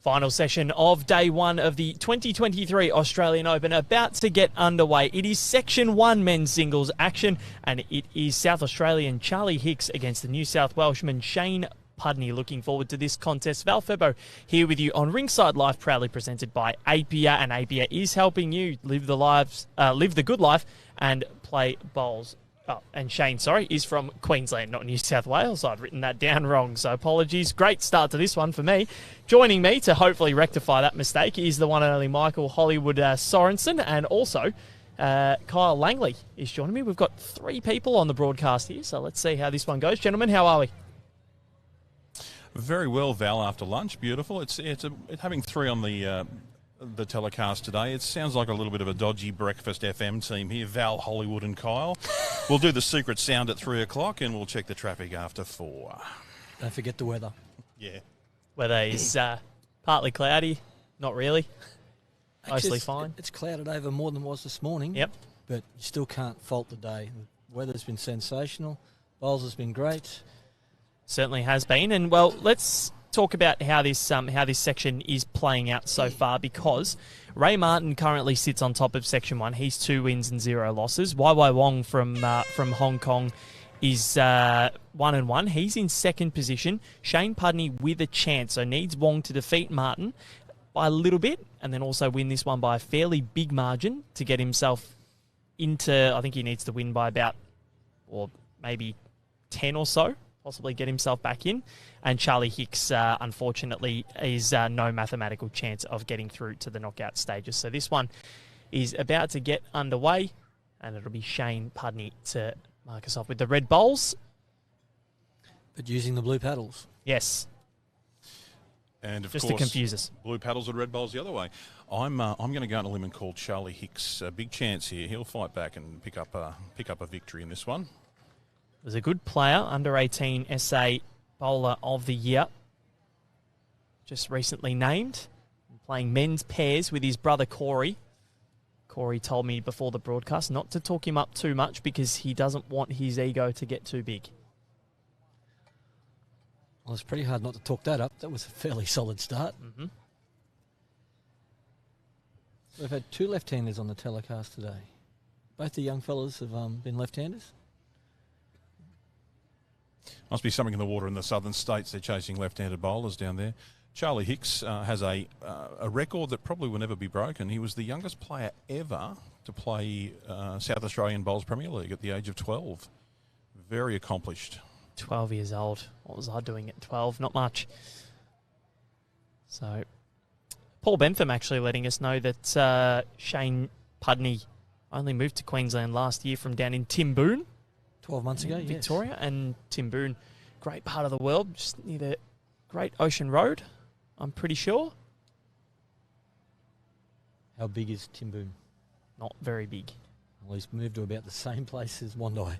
Final session of day one of the 2023 Australian Open about to get underway. It is Section 1 men's singles action, and it is South Australian Charlie Hicks against the New South Welshman Shayne Pudney. Looking forward to this contest. Val Febo here with you on Ringside Live, proudly presented by Apia, and Apia is helping you live the good life and play bowls. Oh, and Shayne, is from Queensland, not New South Wales. I'd written that down wrong, so apologies. Great start to this one for me. Joining me to hopefully rectify that mistake is the one and only Michael Hollywood Sorensen, and also Kyle Langley is joining me. We've got three people on the broadcast here, so let's see how this one goes. Gentlemen, how are we? Very well, Val, after lunch. Beautiful. It's having three on the telecast today. It sounds like a little bit of a dodgy breakfast FM team here. Val, Hollywood and Kyle. We'll do the secret sound at 3 o'clock and we'll check the traffic after 4. Don't forget the weather. Yeah. Weather is partly cloudy, not really. Mostly fine. It's clouded over more than it was this morning. Yep. But you still can't fault the day. The weather's been sensational. Bowls has been great. Certainly has been. And, well, let's talk about how this section is playing out so far, because Ray Martin currently sits on top of Section 1. He's 2 wins and 0 losses. YY Wong from Hong Kong is 1-1. He's in second position. Shayne Pudney with a chance, so needs Wong to defeat Martin by a little bit and then also win this one by a fairly big margin to get himself into, I think he needs to win by about, or maybe 10 or so, possibly get himself back in. And Charlie Hicks, unfortunately, is no mathematical chance of getting through to the knockout stages. So this one is about to get underway, and it'll be Shayne Pudney to mark us off with the red bowls. But using the blue paddles. Yes. And of just course, to confuse us. Blue paddles and red bowls the other way. I'm going to go on a limb and call Charlie Hicks a big chance here. He'll fight back and pick up a victory in this one. Was a good player, under 18 SA Bowler of the Year. Just recently named. Playing men's pairs with his brother Corey. Corey told me before the broadcast not to talk him up too much because he doesn't want his ego to get too big. Well, it's pretty hard not to talk that up. That was a fairly solid start. Mm-hmm. We've had 2 left-handers on the telecast today. Both the young fellas have been left-handers. Must be something in the water in the southern states. They're chasing left-handed bowlers down there. Charlie Hicks has a record that probably will never be broken. He was the youngest player ever to play South Australian Bowls Premier League at the age of 12. Very accomplished. 12 years old. What was I doing at 12? Not much. So, Paul Bentham actually letting us know that Shayne Pudney only moved to Queensland last year from down in Timboon. 12 months ago, Victoria, yes. And Timboon, great part of the world, just near the Great Ocean Road, I'm pretty sure. How big is Timboon? Not very big. Well, he's moved to about the same place as Wandai.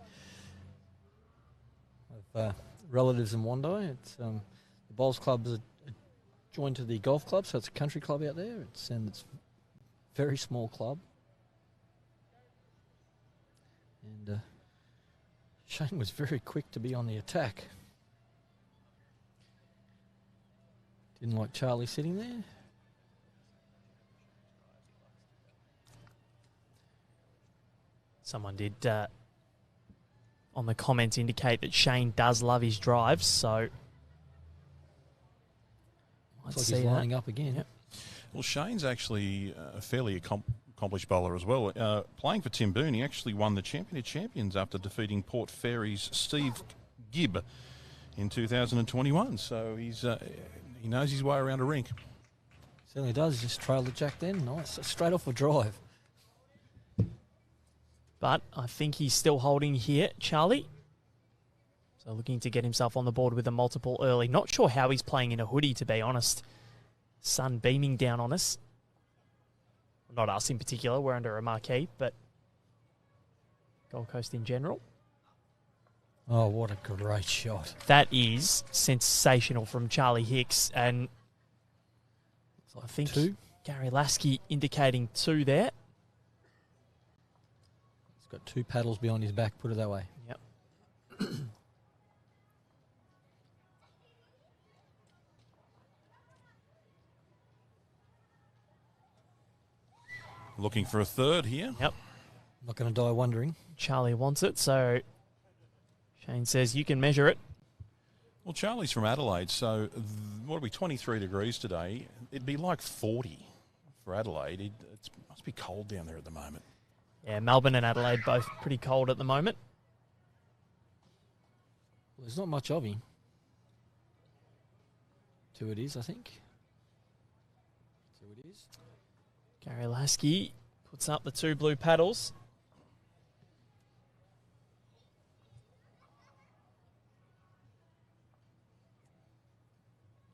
I've relatives in Wandai. It's the Bowls Club is joined to the golf club, so it's a country club out there. It's a very small club. And Shayne was very quick to be on the attack. Didn't like Charlie sitting there. Someone did on the comments indicate that Shayne does love his drives, so Looks like he's lining up again. Yep. Well, Shayne's actually a fairly accomplished bowler as well. Playing for Timboon, he actually won the Champion of Champions after defeating Port Fairy's Steve Gibb in 2021. So he knows his way around a rink. Certainly does. Just trailed the jack then. Nice. Straight off a drive. But I think he's still holding here, Charlie. So looking to get himself on the board with a multiple early. Not sure how he's playing in a hoodie, to be honest. Sun beaming down on us. Not us in particular, we're under a marquee, but Gold Coast in general. Oh, what a great shot. That is sensational from Charlie Hicks, and I think 2. Gary Lasky indicating 2 there. He's got 2 paddles behind his back, put it that way. Yep. Looking for a third here. Yep. Not going to die wondering. Charlie wants it, so Shayne says you can measure it. Well, Charlie's from Adelaide, so what are we, 23 degrees today? It'd be like 40 for Adelaide. It must be cold down there at the moment. Yeah, Melbourne and Adelaide both pretty cold at the moment. Well, there's not much of him. 2 it is, I think. 2 it is. Gary Lasky puts up the 2 blue paddles.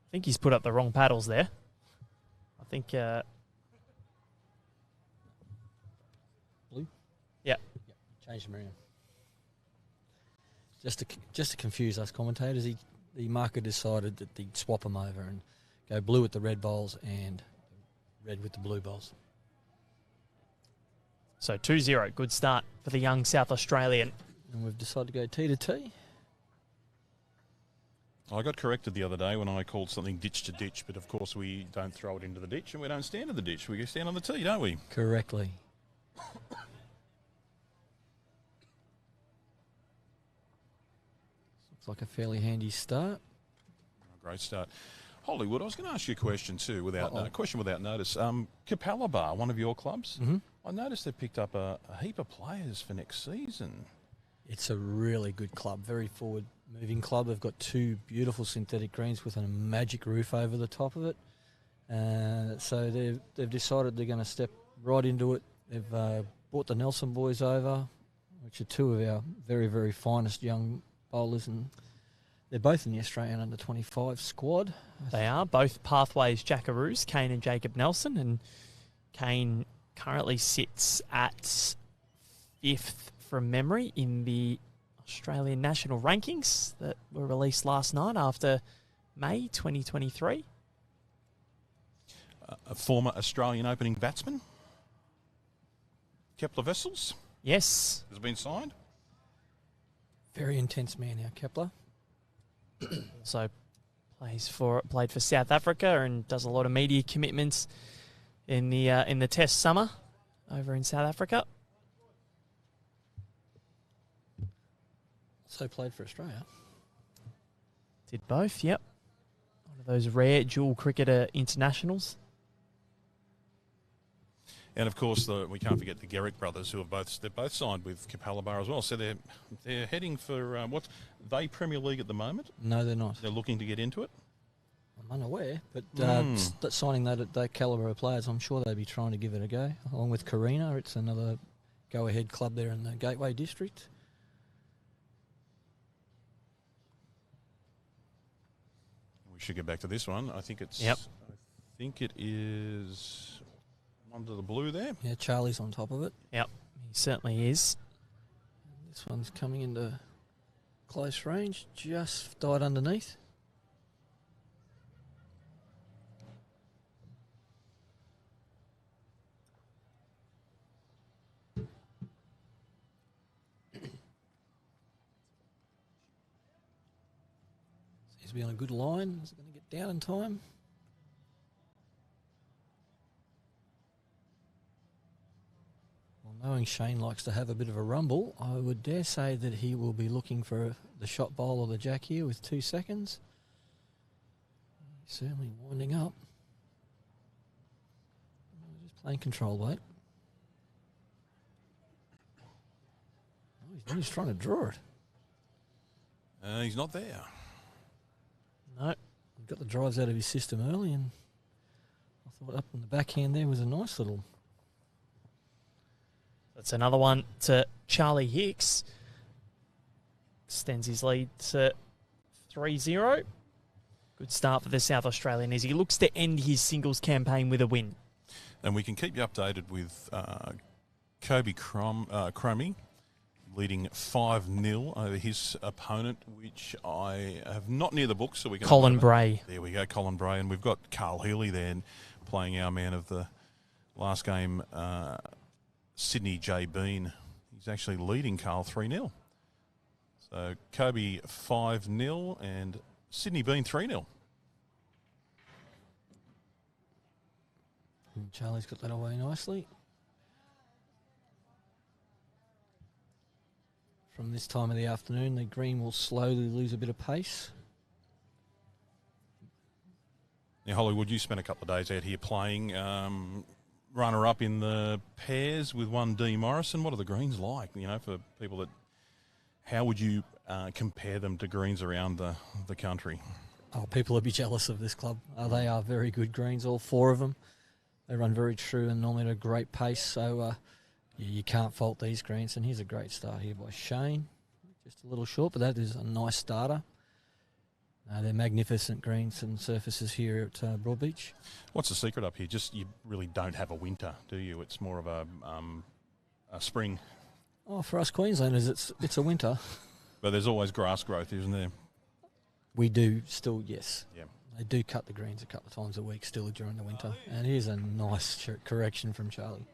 I think he's put up the wrong paddles there. I think... Blue? Yeah. Change them around. Just to confuse us commentators, the marker decided that they'd swap them over and go blue with the red bowls and red with the blue bowls. So 2-0, good start for the young South Australian. And we've decided to go T to T. I got corrected the other day when I called something ditch to ditch, but of course we don't throw it into the ditch and we don't stand in the ditch. We stand on the tee, don't we? Correctly. Looks like a fairly handy start. Great start. Hollywood, I was going to ask you a question too, without notice. Capella Bar, one of your clubs. Mm-hmm. I noticed they picked up a heap of players for next season. It's a really good club, very forward-moving club. They've got 2 beautiful synthetic greens with a magic roof over the top of it. So they've decided they're going to step right into it. They've brought the Nelson boys over, which are 2 of our very, very finest young bowlers, and they're both in the Australian under-25 squad. They are both Pathways Jackaroos, Kane and Jacob Nelson, and Kane currently sits at 5th from memory in the Australian national rankings that were released last night after May 2023. A former Australian opening batsman, Kepler Vessels, Yes. has been signed. Very intense man now, Kepler. Also played for South Africa and does a lot of media commitments in the Test summer over in South Africa. So played for Australia. Did both, yep. One of those rare dual cricketer internationals. And of course, we can't forget the Garrick brothers, who they're both signed with Capella Bar as well. So they're heading for what's they Premier League at the moment? No, they're not. They're looking to get into it. I'm unaware, but signing that calibre of players, I'm sure they'd be trying to give it a go. Along with Carina, it's another go-ahead club there in the Gateway District. We should get back to this one. I think it's. Yep. I think it is under the blue there. Yeah, Charlie's on top of it. Yep, he certainly is. This one's coming into close range, just died underneath. Seems to be on a good line. Is it going to get down in time? Knowing Shayne likes to have a bit of a rumble, I would dare say that he will be looking for the shot bowl or the jack here with 2 seconds. He's certainly winding up. Just playing control weight. Oh, he's trying to draw it. He's not there. No. He got the drives out of his system early, and I thought up on the backhand there was a nice little... That's another one to Charlie Hicks. Extends his lead to 3-0. Good start for the South Australian as he looks to end his singles campaign with a win. And we can keep you updated with Kobe Cromie leading 5-0 over his opponent, which I have not near the book, so we can... Colin Bray. There we go, Colin Bray. And we've got Carl Healy there playing our man of the last game, Sydney J. Bean. He's actually leading Carl 3-0. So Kobe 5-0 and Sydney Bean 3-0. Charlie's got that away nicely. from this time of the afternoon, the green will slowly lose a bit of pace. Now, Hollywood, you spent a couple of days out here playing. Runner-up in the pairs with one D. Morrison. What are the greens like, for people that... How would you compare them to greens around the country? Oh, people will be jealous of this club. They are very good greens, all 4 of them. They run very true and normally at a great pace, so you can't fault these greens. And here's a great start here by Shayne. Just a little short, but that is a nice starter. They're magnificent greens and surfaces here at Broadbeach. What's the secret up here? Just you really don't have a winter, do you? It's more of a spring. Oh, for us Queenslanders, it's a winter. But there's always grass growth, isn't there? We do still, yes. Yeah. They do cut the greens a couple of times a week still during the winter. And here's a nice correction from Charlie.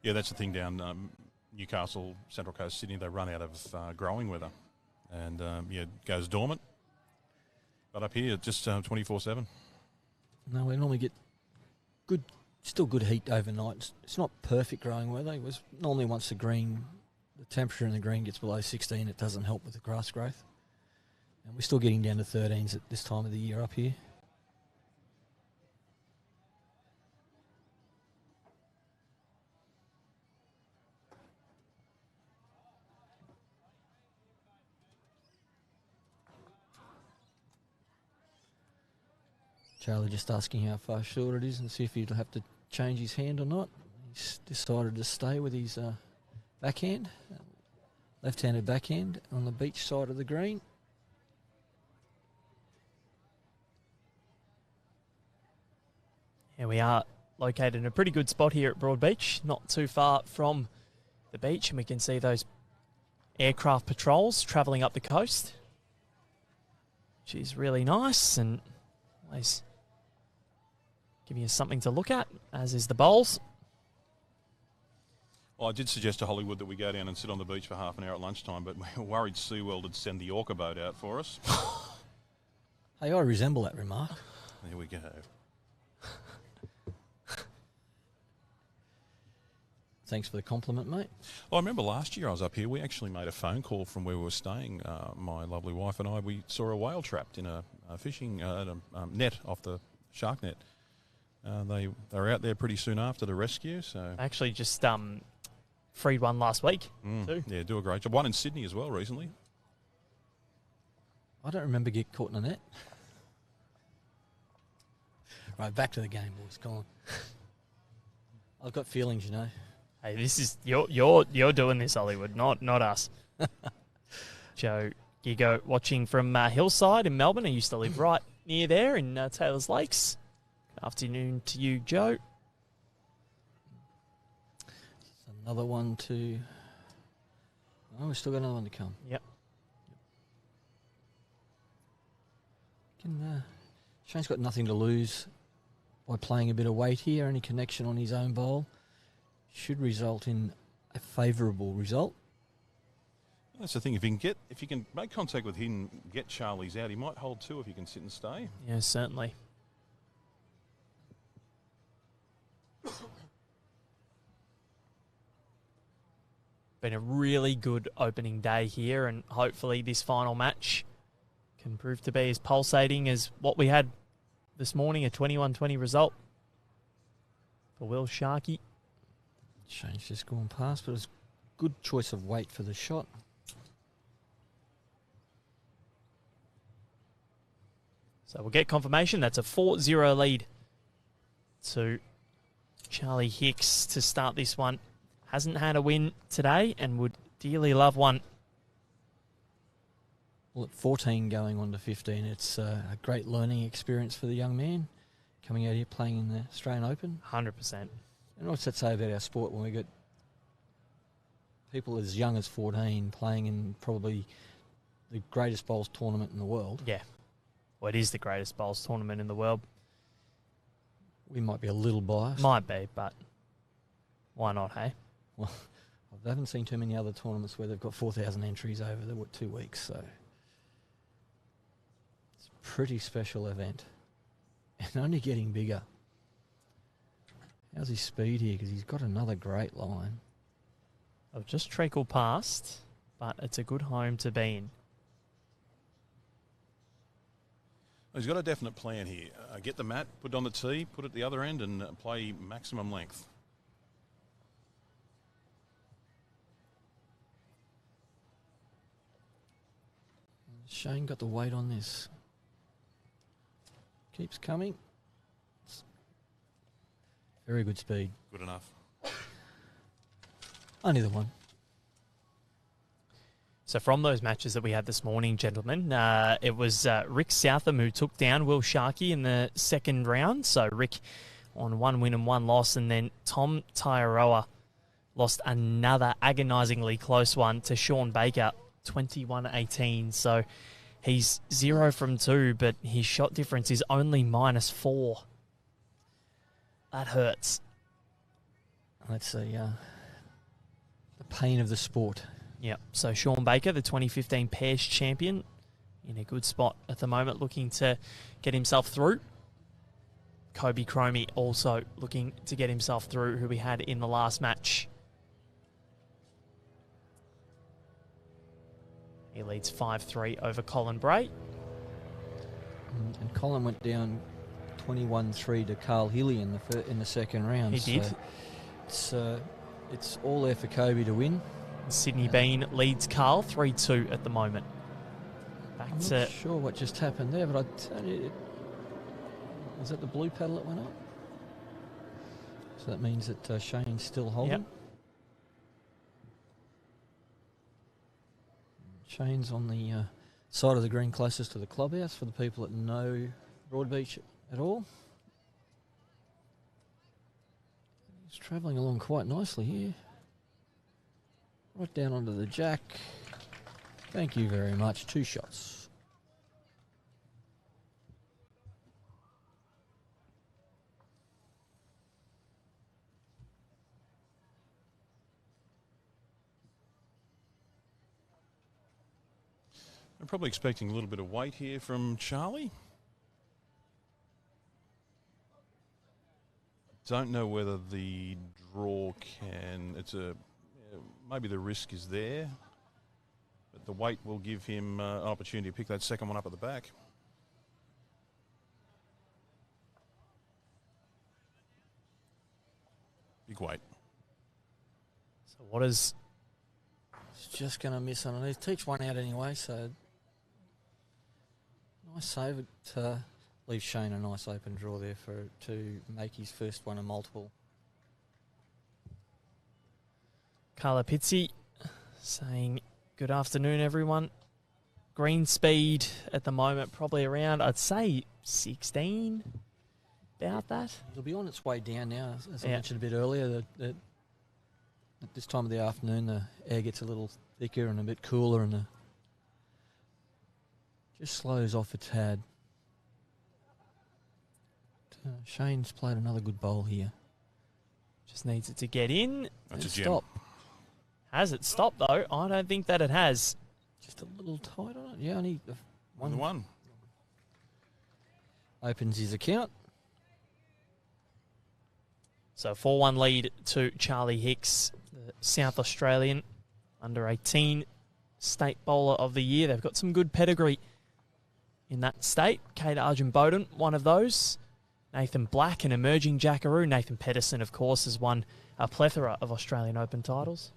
Yeah, that's the thing down Newcastle, Central Coast, Sydney. They run out of growing weather. And, it goes dormant. But up here, just 24/7. No, we normally get still good heat overnight. It's not perfect growing weather. It was normally once the temperature in the green gets below 16, it doesn't help with the grass growth. And we're still getting down to 13s at this time of the year up here. Charlie just asking how far short it is and see if he'll have to change his hand or not. He's decided to stay with his backhand, left-handed backhand on the beach side of the green. Here we are, located in a pretty good spot here at Broadbeach, not too far from the beach, and we can see those aircraft patrols travelling up the coast, which is really nice and always giving us something to look at, as is the bowls. Well, I did suggest to Hollywood that we go down and sit on the beach for half an hour at lunchtime, but we were worried SeaWorld would send the orca boat out for us. Hey, I resemble that remark. There we go. Thanks for the compliment, mate. Well, I remember last year I was up here. We actually made a phone call from where we were staying. My lovely wife and I, we saw a whale trapped in a fishing net off the shark net. They were out there pretty soon after the rescue. So Actually just freed one last week too. Yeah, do a great job. One in Sydney as well recently. I don't remember get caught in a net. Right, back to the game, boys. Come on. I've got feelings, you know. Hey, this is you're doing this, Hollywood, not us. Joe Gigo watching from Hillside in Melbourne. I used to live right near there in Taylor's Lakes. Good afternoon to you, Joe. Another one to... Oh, we've still got another one to come. Yep. Shayne's got nothing to lose by playing a bit of weight here. Any connection on his own bowl should result in a favourable result. That's the thing. If you can make contact with him, get Charlie's out, he might hold 2 if he can sit and stay. Yeah, certainly. Been a really good opening day here, and hopefully this final match can prove to be as pulsating as what we had this morning, a 21-20 result for Will Sharkey. Shayne's just gone past, but it's a good choice of weight for the shot. So we'll get confirmation. That's a 4-0 lead to Charlie Hicks to start this one. Hasn't had a win today and would dearly love one. Well, at 14 going on to 15, it's a great learning experience for the young man coming out here playing in the Australian Open. 100%. And what's that say about our sport when we get people as young as 14 playing in probably the greatest bowls tournament in the world? Yeah. Well, it is the greatest bowls tournament in the world. We might be a little biased. Might be, but why not, hey? Well, I haven't seen too many other tournaments where they've got 4,000 entries over the 2 weeks, so it's a pretty special event and only getting bigger. How's his speed here? Because he's got another great line. I've just trickled past, but it's a good home to be in. He's got a definite plan here. Get the mat, put it on the tee, put it at the other end, and play maximum length. Shayne got the weight on this. Keeps coming. Very good speed. Good enough. Only the one. So from those matches that we had this morning, gentlemen, it was Rick Southam who took down Will Sharkey in the second round. So Rick on 1 win and 1 loss, and then Tom Taiaroa lost another agonisingly close one to Sean Baker, 21-18. So he's 0 from 2, but his shot difference is only -4. That hurts. That's the pain of the sport. Yep. So Sean Baker, the 2015 Pairs champion, in a good spot at the moment, looking to get himself through. Kobe Cromie also looking to get himself through, who we had in the last match. He leads 5-3 over Colin Bray. And Colin went down 21-3 to Carl Healy in the second round. He did. So it's all there for Kobe to win. Sydney Bean leads Carl 3-2 at the moment. I'm not sure what just happened there, but I tell you, was that the blue paddle that went up? So that means that Shayne's still holding. Yep. Shayne's on the side of the green closest to the clubhouse for the people that know Broadbeach at all. He's travelling along quite nicely here. Right down onto the jack. Thank you very much. 2 shots. I'm probably expecting a little bit of weight here from Charlie. Don't know whether the draw can. Maybe the risk is there, but the weight will give him an opportunity to pick that second one up at the back. Big weight. So what is... It's just going to miss underneath. Teach one out anyway, so nice save. It leaves Shayne a nice open draw there to make his first one a multiple. Carla Pizzi saying, good afternoon, everyone. Green speed at the moment, probably around, I'd say, 16, about that. It'll be on its way down now, as I mentioned a bit earlier. That at this time of the afternoon, the air gets a little thicker and a bit cooler, and just slows off a tad. Shayne's played another good bowl here. Just needs it to get in. That's and a gem. stop. Has it stopped, though? I don't think that it has. Just a little tight on it. Yeah, only One. Opens his account. So 4-1 lead to Charlie Hicks, the South Australian under-18 state bowler of the year. They've got some good pedigree in that state. Kate Arjun-Bowden, one of those. Nathan Black, an emerging jackaroo. Nathan Pedersen, of course, has won a plethora of Australian Open titles.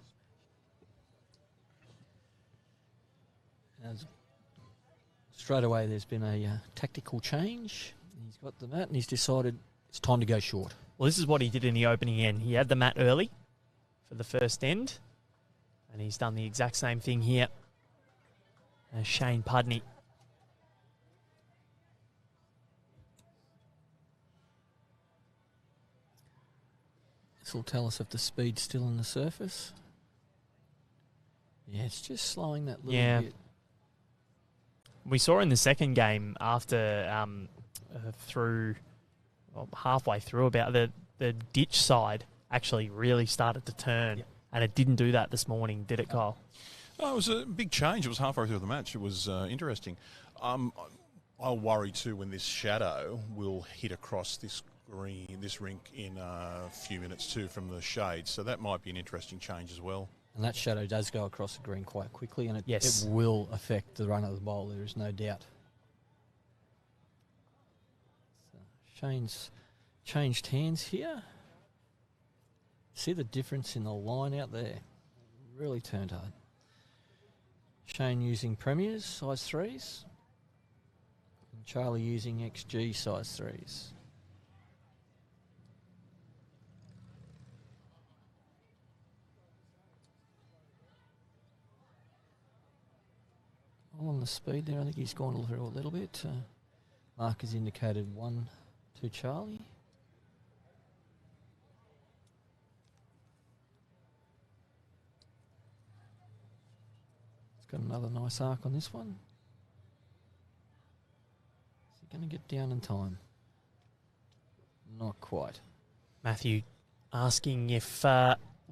Straight away, there's been a tactical change. He's got the mat and he's decided it's time to go short. Well, this is what he did in the opening end. He had the mat early for the first end, and he's done the exact same thing here as Shayne Pudney. This will tell us if the speed's still on the surface. Yeah, it's just slowing that little bit. We saw in the second game after halfway through about the ditch side actually really started to turn, and it didn't do that this morning, did it, Kyle? Oh, it was a big change. It was halfway through the match. It was interesting. I'll worry too when this shadow will hit across this green, this rink in a few minutes too from the shade, so that might be an interesting change as well. And that shadow does go across the green quite quickly, and Yes. it will affect the run of the bowl, there is no doubt. So Shayne's changed hands here. See the difference in the line out there? Really turned hard. Shayne using Premiers, size 3s. And Charlie using XG, size 3s. On the speed there, I think he's gone through a little bit. Mark has indicated 1 to Charlie. It's got another nice arc on this one. Is he going to get down in time? Not quite. Matthew asking if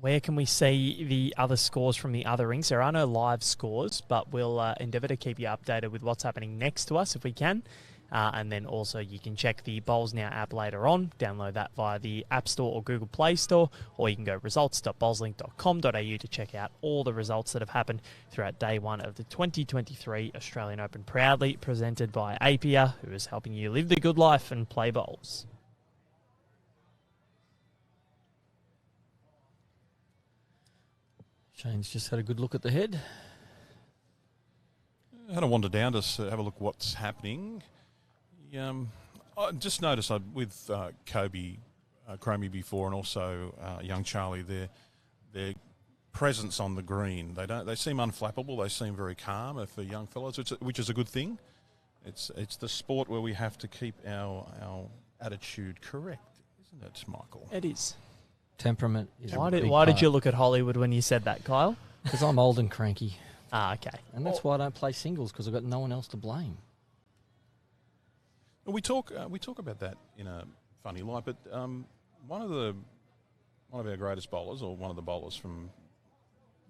where can we see the other scores from the other rinks? There are no live scores, but we'll endeavour to keep you updated with what's happening next to us if we can. And then also you can check the Bowls Now app later on. Download that via the App Store or Google Play Store, or you can go results.bowlslink.com.au to check out all the results that have happened throughout day one of the 2023 Australian Open, proudly presented by Apia, who is helping you live the good life and play bowls. Shayne's just had a good look at the head. I had a wander down to have a look what's happening. I just noticed with Kobe, Chromie before, and also young Charlie, their presence on the green. They seem unflappable. They seem very calm for young fellows, which is a good thing. It's the sport where we have to keep our attitude correct, isn't it, Michael? It is. Temperament is Why did you look at Hollywood when you said that, Kyle? Because I'm old and cranky. Ah, okay. And that's why I don't play singles, because I've got no one else to blame. We talk about that in a funny light, but one of our greatest bowlers, or one of the bowlers from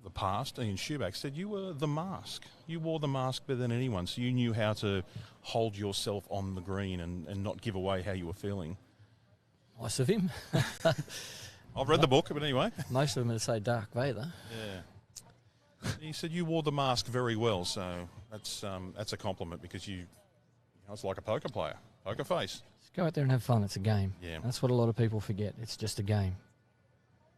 the past, Ian Schuback, said you were the mask. You wore the mask better than anyone, so you knew how to hold yourself on the green and not give away how you were feeling. Nice of him. I've read the book, but anyway. Most of them would say Darth Vader. Yeah. He said you wore the mask very well, so that's a compliment, because it's like a poker player, poker face. Just go out there and have fun. It's a game. Yeah. That's what a lot of people forget. It's just a game.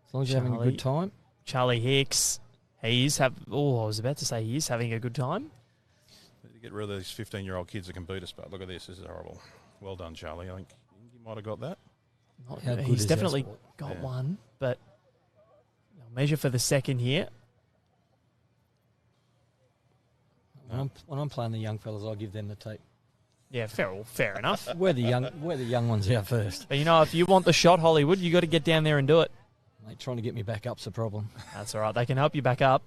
As long as you're having a good time. Charlie Hicks, he is having a good time. To get rid of these 15-year-old kids that can beat us, but look at this. This is horrible. Well done, Charlie. I think you might have got that. He's definitely got one, but I'll measure for the second here. When I'm playing the young fellas, I'll give them the tape. Yeah, fair enough. We're the young ones out first. But if you want the shot, Hollywood, you got to get down there and do it. Mate, trying to get me back up's a problem. That's all right. They can help you back up,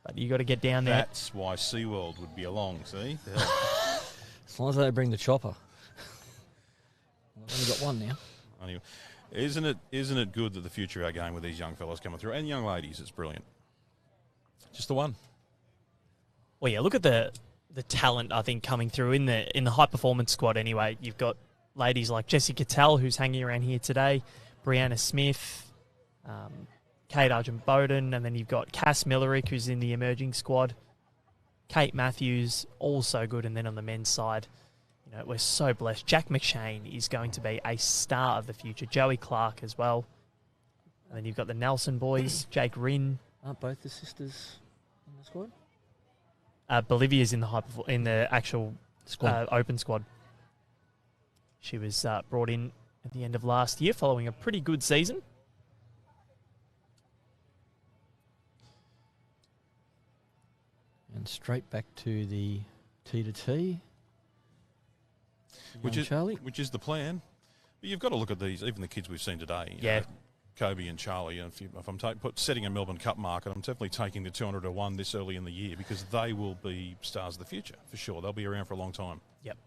but you got to get down there. That's why SeaWorld would be along, see? As long as they bring the chopper. I've only got one now. Anyway, isn't it good that the future of our game with these young fellas coming through, and young ladies, it's brilliant. Just the one. Well, yeah, look at the talent, I think, coming through in the high performance squad anyway. You've got ladies like Jessie Cattell, who's hanging around here today, Brianna Smith, Kate Argent-Bowden, and then you've got Cass Millerick, who's in the emerging squad, Kate Matthews, also good, and then on the men's side, we're so blessed. Jack McShane is going to be a star of the future. Joey Clark as well. And then you've got the Nelson boys, Jake Rinn. Aren't both the sisters in the squad? Bolivia's in the actual Squad. open squad. She was brought in at the end of last year following a pretty good season. And straight back to the T2T. Which is the plan. But you've got to look at these, even the kids we've seen today. Kobe and Charlie. And if I'm setting a Melbourne Cup market, I'm definitely taking the 200-1 this early in the year, because they will be stars of the future for sure. They'll be around for a long time. Yep.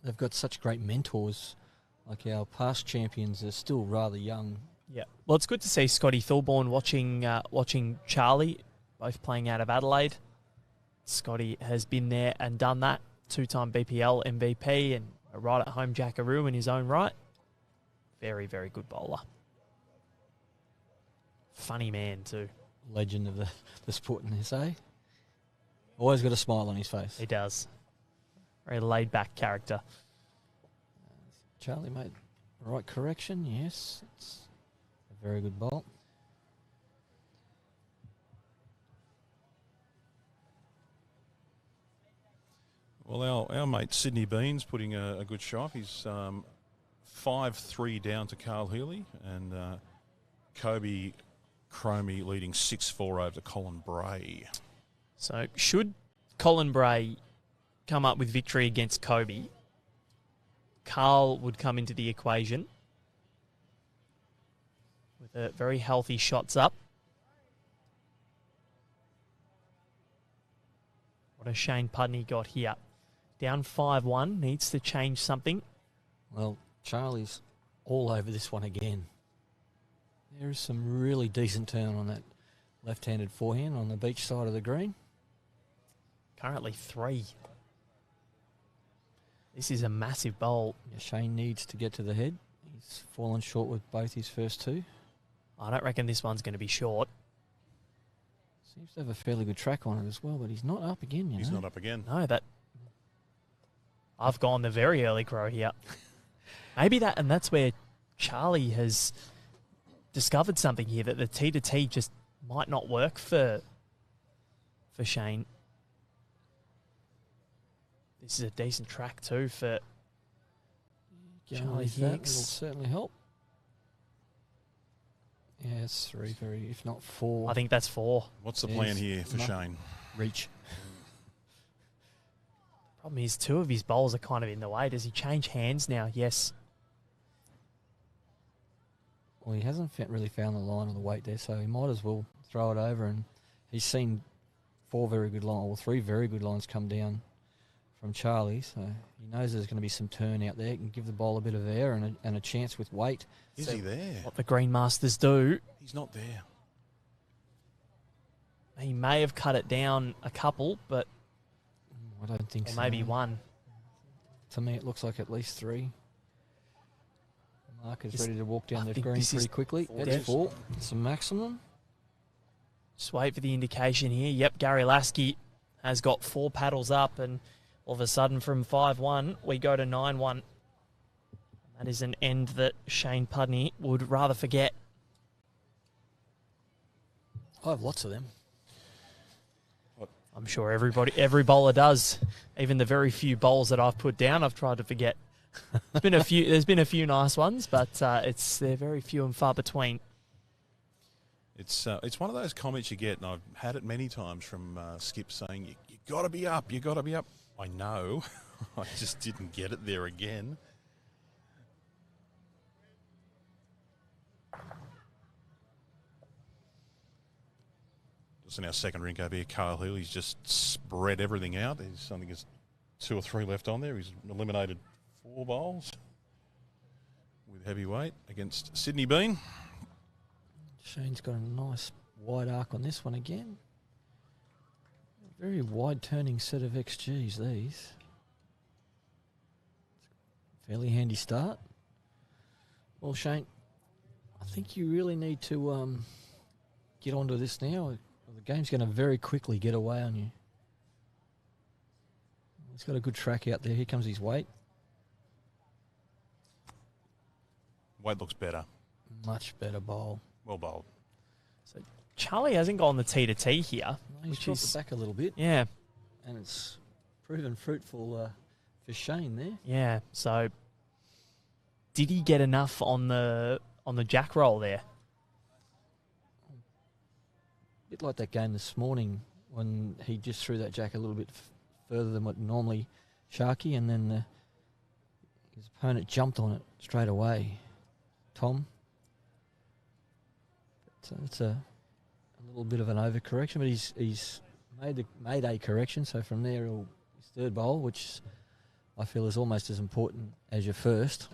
They've got such great mentors. Like our past champions are still rather young. Yeah. Well, it's good to see Scotty Thorburn watching Charlie, both playing out of Adelaide. Scotty has been there and done that. 2-time BPL MVP and a right-at-home Jackaroo in his own right. Very, very good bowler. Funny man, too. Legend of the sport in SA. Always got a smile on his face. He does. Very laid-back character. Charlie made the right correction, yes. It's a very good bowl. Well, our mate Sydney Bean's putting a good shot. He's 5-3 down to Carl Healy, and Kobe Cromie leading 6-4 over to Colin Bray. So should Colin Bray come up with victory against Kobe, Carl would come into the equation with a very healthy shots up. What has Shayne Pudney got here? Down 5-1, needs to change something. Well, Charlie's all over this one again. There is some really decent turn on that left-handed forehand on the beach side of the green. Currently 3. This is a massive bowl. Yeah, Shayne needs to get to the head. He's fallen short with both his first 2. I don't reckon this one's going to be short. Seems to have a fairly good track on it as well, but he's not up again, He's not up again. No, I've gone the very early crow here. Maybe that's where Charlie has discovered something here, that the T to T just might not work for Shayne. This is a decent track too for Charlie Hicks. Will certainly help. Yeah, it's 3, if not 4. I think that's 4. What's the plan here for Shayne? Reach. Problem is, 2 of his bowls are kind of in the way. Does he change hands now? Yes. Well, he hasn't really found the line or the weight there, so he might as well throw it over. And he's seen 3 very good lines come down from Charlie, so he knows there's going to be some turn out there. He can give the ball a bit of air and a chance with weight. Is he there? What the Green Masters do. He's not there. He may have cut it down a couple, but I don't think so. Maybe 1. To me, it looks like at least 3. Mark is ready to walk down the green pretty quickly. That's 4. It's a maximum. Just wait for the indication here. Yep, Gary Lasky has got 4 paddles up, and all of a sudden from 5-1, we go to 9-1. That is an end that Shayne Pudney would rather forget. I have lots of them. I'm sure every bowler does. Even the very few bowls that I've put down, I've tried to forget. There's been a few nice ones, but they're very few and far between. It's one of those comments you get, and I've had it many times from Skip saying, you got to be up, you got to be up. I know. I just didn't get it there again. Just in our second rink over here, Carl Healy's just spread everything out. I think there's 2 or 3 left on there. He's eliminated 4 bowls with heavyweight against Sydney Bean. Shayne's got a nice wide arc on this one again. Very wide turning set of XGs, these. Fairly handy start. Well, Shayne, I think you really need to get onto this now. The game's going to very quickly get away on you. He's got a good track out there. Here comes his weight. Weight looks better. Much better bowl. Well bowled. So Charlie hasn't gone the T to T here. No, he's dropped it back a little bit. Yeah. And it's proven fruitful for Shayne there. Yeah. So did he get enough on the jack roll there? A bit like that game this morning when he just threw that jack a little bit further than what normally Sharky, and then his opponent jumped on it straight away. Tom. So it's a little bit of an overcorrection, but he's made a correction. So from there, his third bowl, which I feel is almost as important as your first.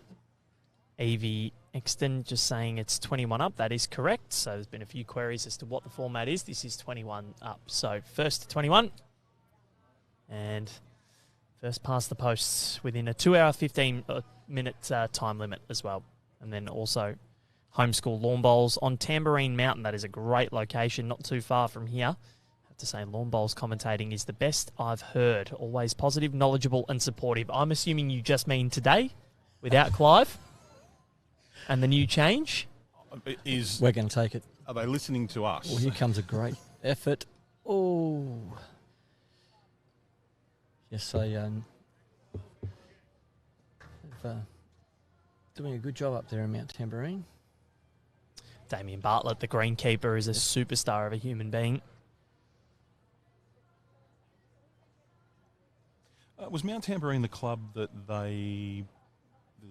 Evie Exton just saying it's 21 up. That is correct. So there's been a few queries as to what the format is. This is 21 up. So first to 21. And first past the posts within a 2 hour, 15 minute time limit as well. And then also homeschool lawn bowls on Tambourine Mountain. That is a great location, not too far from here. I have to say, lawn bowls commentating is the best I've heard. Always positive, knowledgeable and supportive. I'm assuming you just mean today, without Clive, and the new change. We're going to take it. Are they listening to us? Well, here comes a great effort. Oh. Yes, doing a good job up there in Mount Tambourine. Damien Bartlett, the greenkeeper, is a superstar of a human being. Was Mount Tambourine the club that the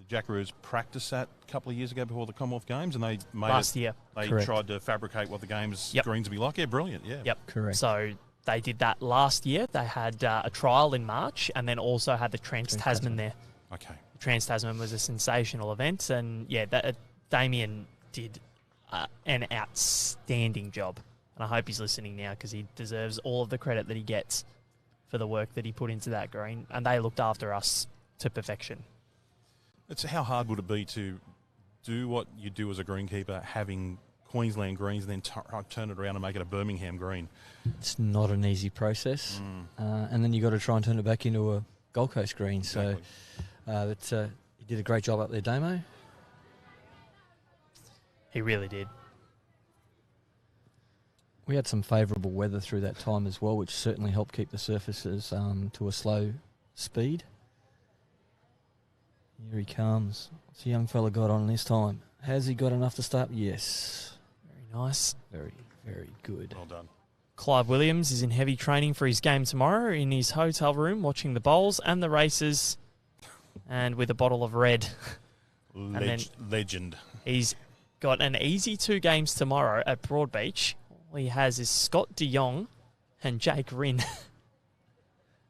Jackaroos practiced at a couple of years ago before the Commonwealth Games, and they made Last year. They Correct. tried to fabricate what the game's greens would be like. Yeah, brilliant. Yeah. Yep. Correct. So they did that last year. They had a trial in March and then also had the Trans-Tasman there. Okay. Trans-Tasman was a sensational event, and Damien did an outstanding job. And I hope he's listening now because he deserves all of the credit that he gets for the work that he put into that green, and they looked after us to perfection. It's how hard would it be to do what you do as a greenkeeper, having Queensland greens, and then turn it around and make it a Birmingham green? It's not an easy process, and then you got to try and turn it back into a Gold Coast green. Exactly. So, you did a great job up there, Damo. He really did. We had some favourable weather through that time as well, which certainly helped keep the surfaces to a slow speed. Here he comes. What's the young fella got on this time? Has he got enough to start? Yes. Very nice. Very, very good. Well done. Clive Williams is in heavy training for his game tomorrow in his hotel room, watching the bowls and the races, and with a bottle of red. Legend. He's got an easy 2 games tomorrow at Broadbeach. All he has is Scott de Jong and Jake Rinn.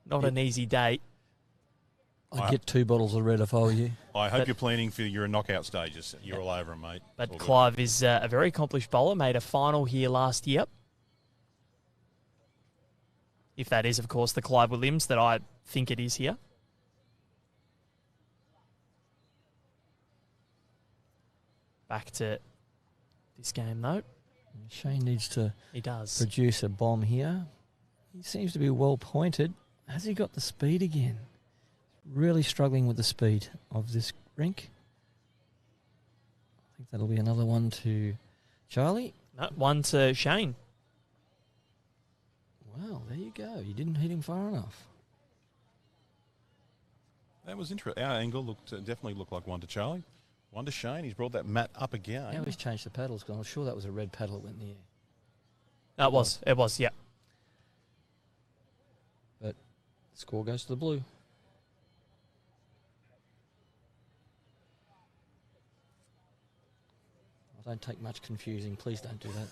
Not an easy day. I'd get 2 bottles of red if I were you. I hope you're planning for your knockout stages. You're all over them, mate. But Clive is a very accomplished bowler, made a final here last year. If that is, of course, the Clive Williams that I think it is here. Back to this game, though. Shayne needs to He does. produce a bomb here. He seems to be well pointed. Has he got the speed again? Really struggling with the speed of this rink. I think that'll be another one to Charlie. No, one to Shayne. Well, there you go. You didn't hit him far enough. That was interesting. Our angle definitely looked like one to Charlie. One to Shayne. He's brought that mat up again. Now he's changed the paddles because I'm sure that was a red paddle that went in the air. No, it was, yeah. But the score goes to the blue. Don't take much confusing. Please don't do that.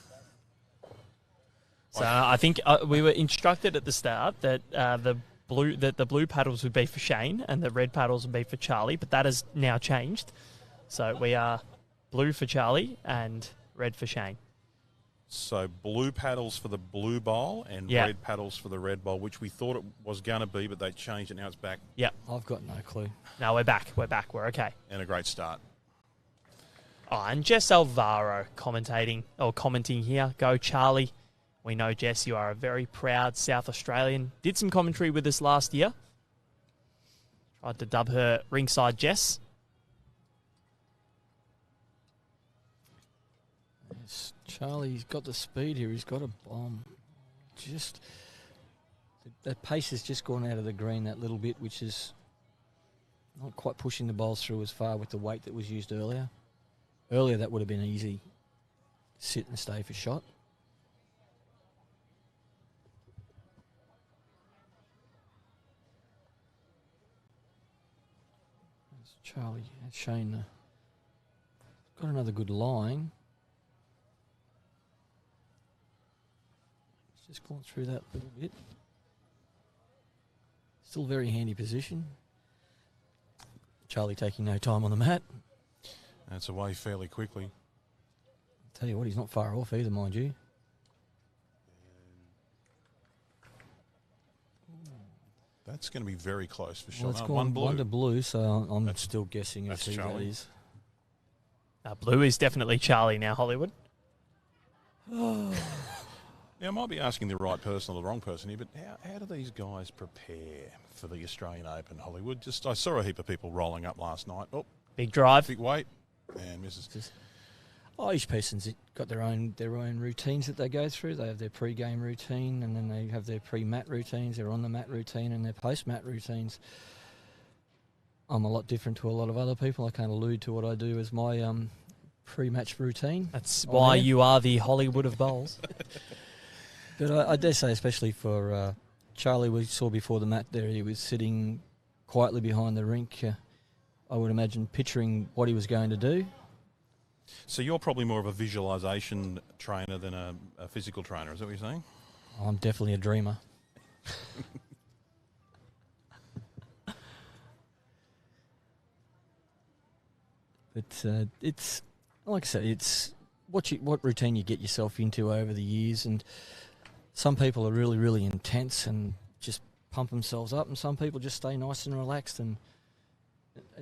So I think we were instructed at the start that the blue paddles would be for Shayne and the red paddles would be for Charlie, but that has now changed. So we are blue for Charlie and red for Shayne. So blue paddles for the blue bowl and red paddles for the red bowl, which we thought it was going to be, but they changed it. Now it's back. Yeah. I've got no clue. No, we're back. We're okay. And a great start. Oh, and Jess Alvaro commenting here. Go Charlie. We know, Jess, you are a very proud South Australian. Did some commentary with us last year. Tried to dub her Rinkside Jess. Yes, Charlie's got the speed here. He's got a bomb. Just that pace has just gone out of the green that little bit, which is not quite pushing the bowls through as far with the weight that was used earlier. Earlier, that would have been easy. Sit and stay for shot. There's Charlie and Shayne. Got another good line. Just gone through that little bit. Still very handy position. Charlie taking no time on the mat. That's away fairly quickly. I'll tell you what, he's not far off either, mind you. That's going to be very close for Well, sure. it's gone one to blue, so I'm still guessing that's who that Charlie. is. Blue is definitely Charlie now, Hollywood. Now, I might be asking the right person or the wrong person here, but how do these guys prepare for the Australian Open, Hollywood? I saw a heap of people rolling up last night. Oh, Big drive. big weight, and misses. Each person's got their own routines that they go through. They have their pre-game routine, and then they have their pre-mat routines, their on-the-mat routine, and their post-mat routines. I'm a lot different to a lot of other people. I can't allude to what I do as my pre-match routine. That's why you are the Hollywood of bowls. But I dare say, especially for Charlie, we saw before the mat there, he was sitting quietly behind the rink. I would imagine picturing what he was going to do. So you're probably more of a visualisation trainer than a physical trainer, is that what you're saying? I'm definitely a dreamer. But it's, like I said, it's what routine you get yourself into over the years, and some people are really, really intense and just pump themselves up, and some people just stay nice and relaxed, and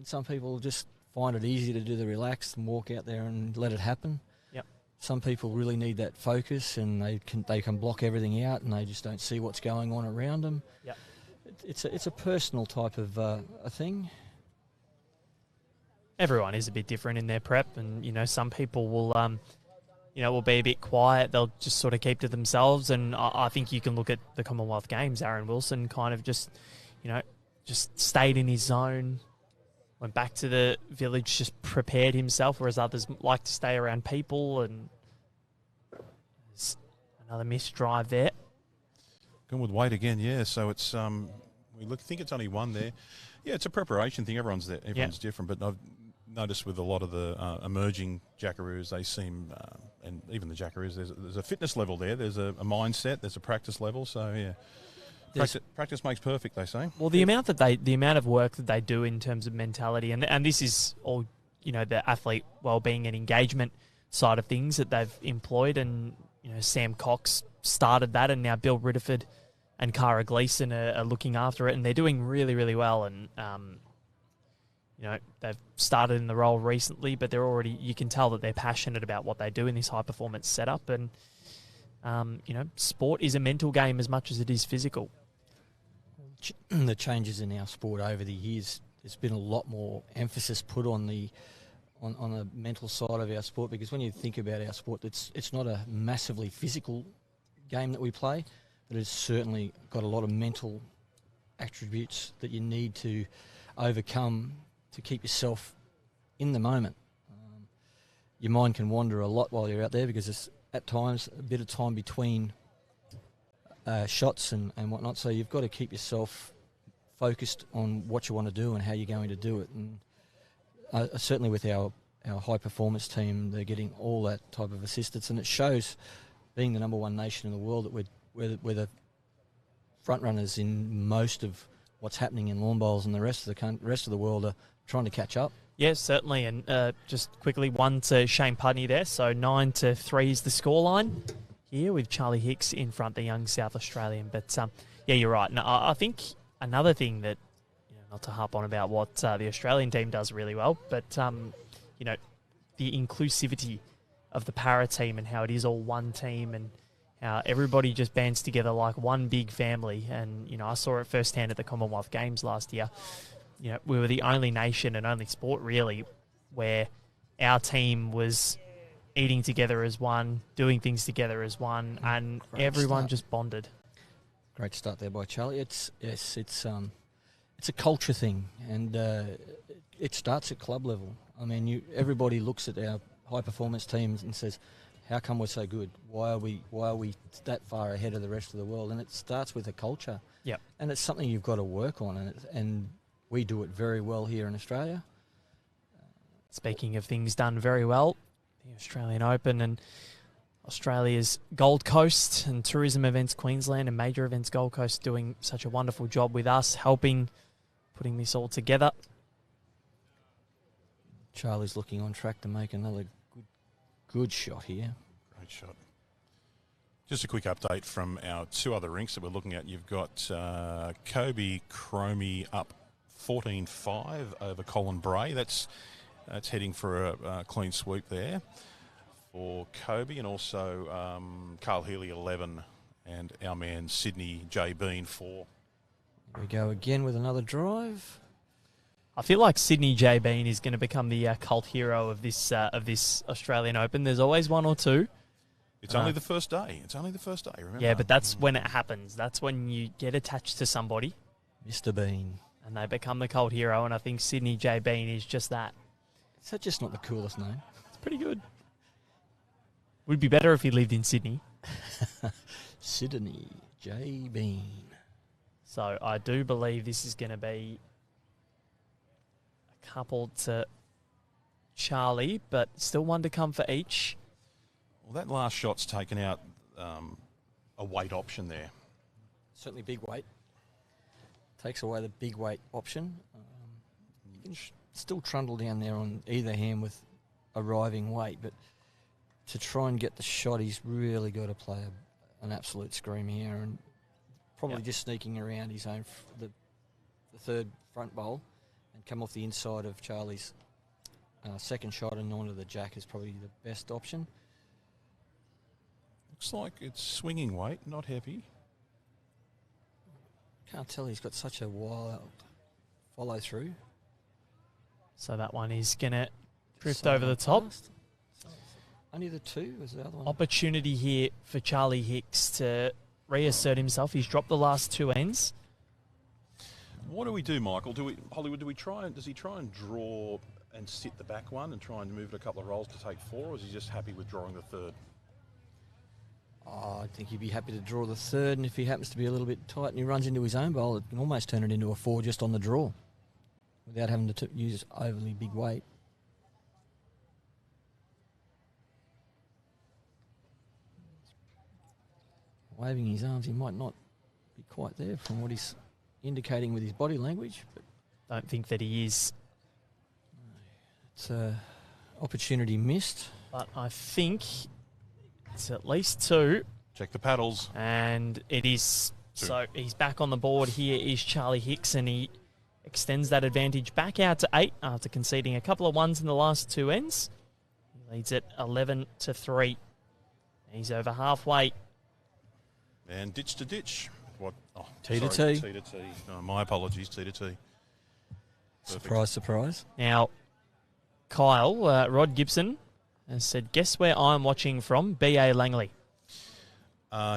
some people just find it easy to do the relaxed and walk out there and let it happen. Yep. Some people really need that focus, and they can block everything out, and they just don't see what's going on around them. Yep. It's a personal type of a thing. Everyone is a bit different in their prep, and some people will will be a bit quiet. They'll just sort of keep to themselves, and I think you can look at the Commonwealth Games. Aaron Wilson kind of just stayed in his zone, went back to the village, just prepared himself, whereas others like to stay around people. And there's another missed drive there. Going with weight again, yeah. So it's think it's only one there. Yeah, it's a preparation thing. Everyone's different, but I've noticed with a lot of the emerging jackaroos, they seem, and even the jackaroos, there's a fitness level there. There's a mindset. There's a practice level. So yeah, practice makes perfect, they say. Well, the amount of work that they do in terms of mentality, and this is all the athlete well-being and engagement side of things that they've employed, and Sam Cox started that, and now Bill Ritterford and Cara Gleeson are looking after it, and they're doing really, really well. And they've started in the role recently, but you can tell that they're passionate about what they do in this high performance setup. And sport is a mental game as much as it is physical. The changes in our sport over the years, there's been a lot more emphasis put on the mental side of our sport, because when you think about our sport, it's not a massively physical game that we play, but it's certainly got a lot of mental attributes that you need to overcome to keep yourself in the moment. Your mind can wander a lot while you're out there, because there's at times a bit of time between shots and whatnot, so you've got to keep yourself focused on what you want to do and how you're going to do it. And certainly with our high performance team, they're getting all that type of assistance, and it shows, being the number one nation in the world, that we're the front runners in most of what's happening in lawn bowls, and the rest of the world are trying to catch up. Yes, certainly. And just quickly, 1 to Shayne Pudney there, so 9-3 is the scoreline here, with Charlie Hicks in front, the young South Australian. But yeah, you're right. And I think another thing that, not to harp on about what the Australian team does really well, but the inclusivity of the para team, and how it is all one team, and how everybody just bands together like one big family. And I saw it firsthand at the Commonwealth Games last year. We were the only nation and only sport really where our team was eating together as one, doing things together as one, and everyone just bonded. Great start there by Charlie. It's a culture thing, and it starts at club level. I mean, everybody looks at our high performance teams and says, how come we're so good? Why are we that far ahead of the rest of the world? And it starts with a culture. Yep. And it's something you've got to work on, and we do it very well here in Australia. Speaking of things done very well, the Australian Open and Australia's Gold Coast and Tourism Events Queensland and Major Events Gold Coast doing such a wonderful job with us, helping putting this all together. Charlie's looking on track to make another good shot here. Great shot. Just a quick update from our two other rinks that we're looking at. You've got Kobe Cromie up 14-5 over Colin Bray. That's It's heading for a clean sweep there for Kobe, and also Carl Healy 11, and our man Sydney J. Bean 4. Here we go again with another drive. I feel like Sydney J. Bean is going to become the cult hero of this Australian Open. There's always one or two. It's only the first day. It's only the first day, remember? Yeah, but that's when it happens. That's when you get attached to somebody. Mr. Bean. And they become the cult hero, and I think Sydney J. Bean is just that. Is that just not the coolest name? It's pretty good. Would be better if he lived in Sydney. Sydney J. Bean. So I do believe this is going to be a couple to Charlie, but still one to come for each. Well, that last shot's taken out a weight option there. Certainly big weight. Takes away the big weight option. You can still trundle down there on either hand with arriving weight, but to try and get the shot, he's really got to play an absolute scream here, and probably just sneaking around his own the third front bowl and come off the inside of Charlie's second shot and onto the jack is probably the best option. Looks like it's swinging weight, not heavy. Can't tell, he's got such a wild follow through. So that one is going to drift over the top. Only the two was the other one. Opportunity here for Charlie Hicks to reassert himself. He's dropped the last two ends. What do we do, Michael? Hollywood, does he try and draw and sit the back one and try and move it a couple of rolls to take 4, or is he just happy with drawing the third? I think he'd be happy to draw the third, and if he happens to be a little bit tight and he runs into his own bowl, it can almost turn it into a 4 just on the draw without having to use overly big weight. Waving his arms, he might not be quite there from what he's indicating with his body language. But don't think that he is. It's an opportunity missed. But I think it's at least 2. Check the paddles. And it is. 2. So he's back on the board. Here is Charlie Hicks, and he extends that advantage back out to 8 after conceding a couple of ones in the last 2 ends. He leads it 11-3. He's over halfway. And ditch to ditch. What? Oh, T to sorry, T. T to T. Oh, my apologies, T to T. Perfect. Surprise, surprise. Now, Kyle, Rod Gibson has said, guess where I'm watching from? B.A. Langley.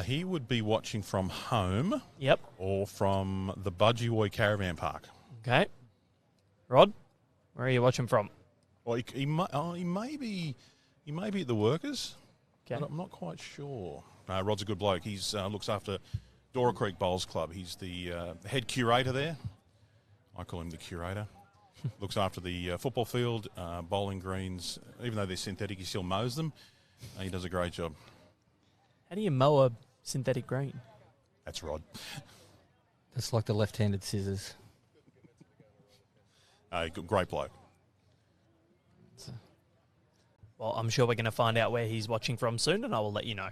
He would be watching from home. Yep. Or from the Budgie Caravan Park. Okay. Rod, where are you watching from? Well, he may be at the Workers. Okay. But I'm not quite sure. Rod's a good bloke. He's looks after Dora Creek Bowls Club. He's the head curator there. I call him the curator. Looks after the football field, bowling greens. Even though they're synthetic, he still mows them. He does a great job. How do you mow a synthetic green? That's Rod. That's like the left-handed scissors. Great bloke. Well, I'm sure we're going to find out where he's watching from soon, and I will let you know.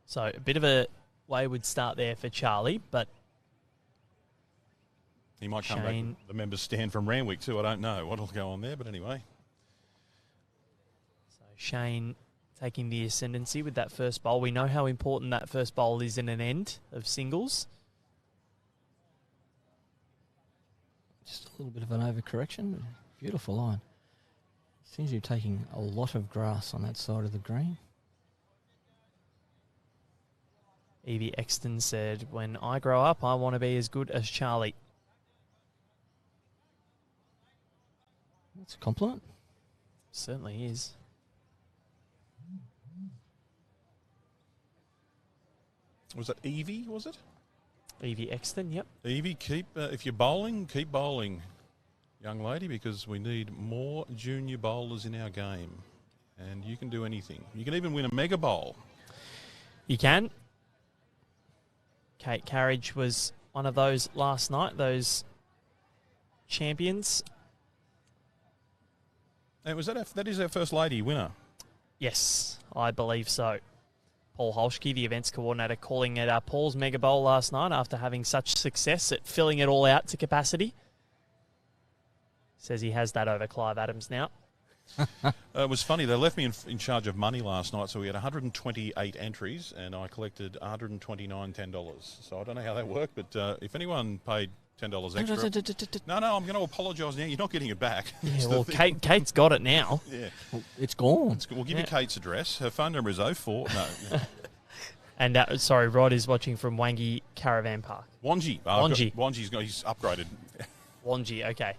So a bit of a wayward start there for Charlie, but he might come Shayne, back. The members stand from Randwick too. I don't know what'll go on there, but anyway. So Shayne taking the ascendancy with that first bowl. We know how important that first bowl is in an end of singles. Just a little bit of an overcorrection. Beautiful line. Seems to be taking a lot of grass on that side of the green. Evie Exton said, when I grow up, I want to be as good as Charlie. That's a compliment. Certainly is. Was that Evie, was it? Evie Exton, yep. Evie, if you're bowling, keep bowling, young lady, because we need more junior bowlers in our game. And you can do anything. You can even win a mega bowl. You can. Kate Carriage was one of those last night, those champions. And that is our first lady winner. Yes, I believe so. Paul Holschke, the events coordinator, calling it Paul's Mega Bowl last night after having such success at filling it all out to capacity. Says he has that over Clive Adams now. It was funny. They left me in charge of money last night, so we had 128 entries, and I collected $129 $10. So I don't know how that worked, but if anyone paid $10 extra... No, I'm going to apologise now. You're not getting it back. Yeah, well, Kate's got it now. Yeah. Well, it's gone. We'll give you Kate's address. Her phone number is 04... No. And, sorry, Rod is watching from Wangi Caravan Park. Wangi. He's upgraded. Wangi, okay.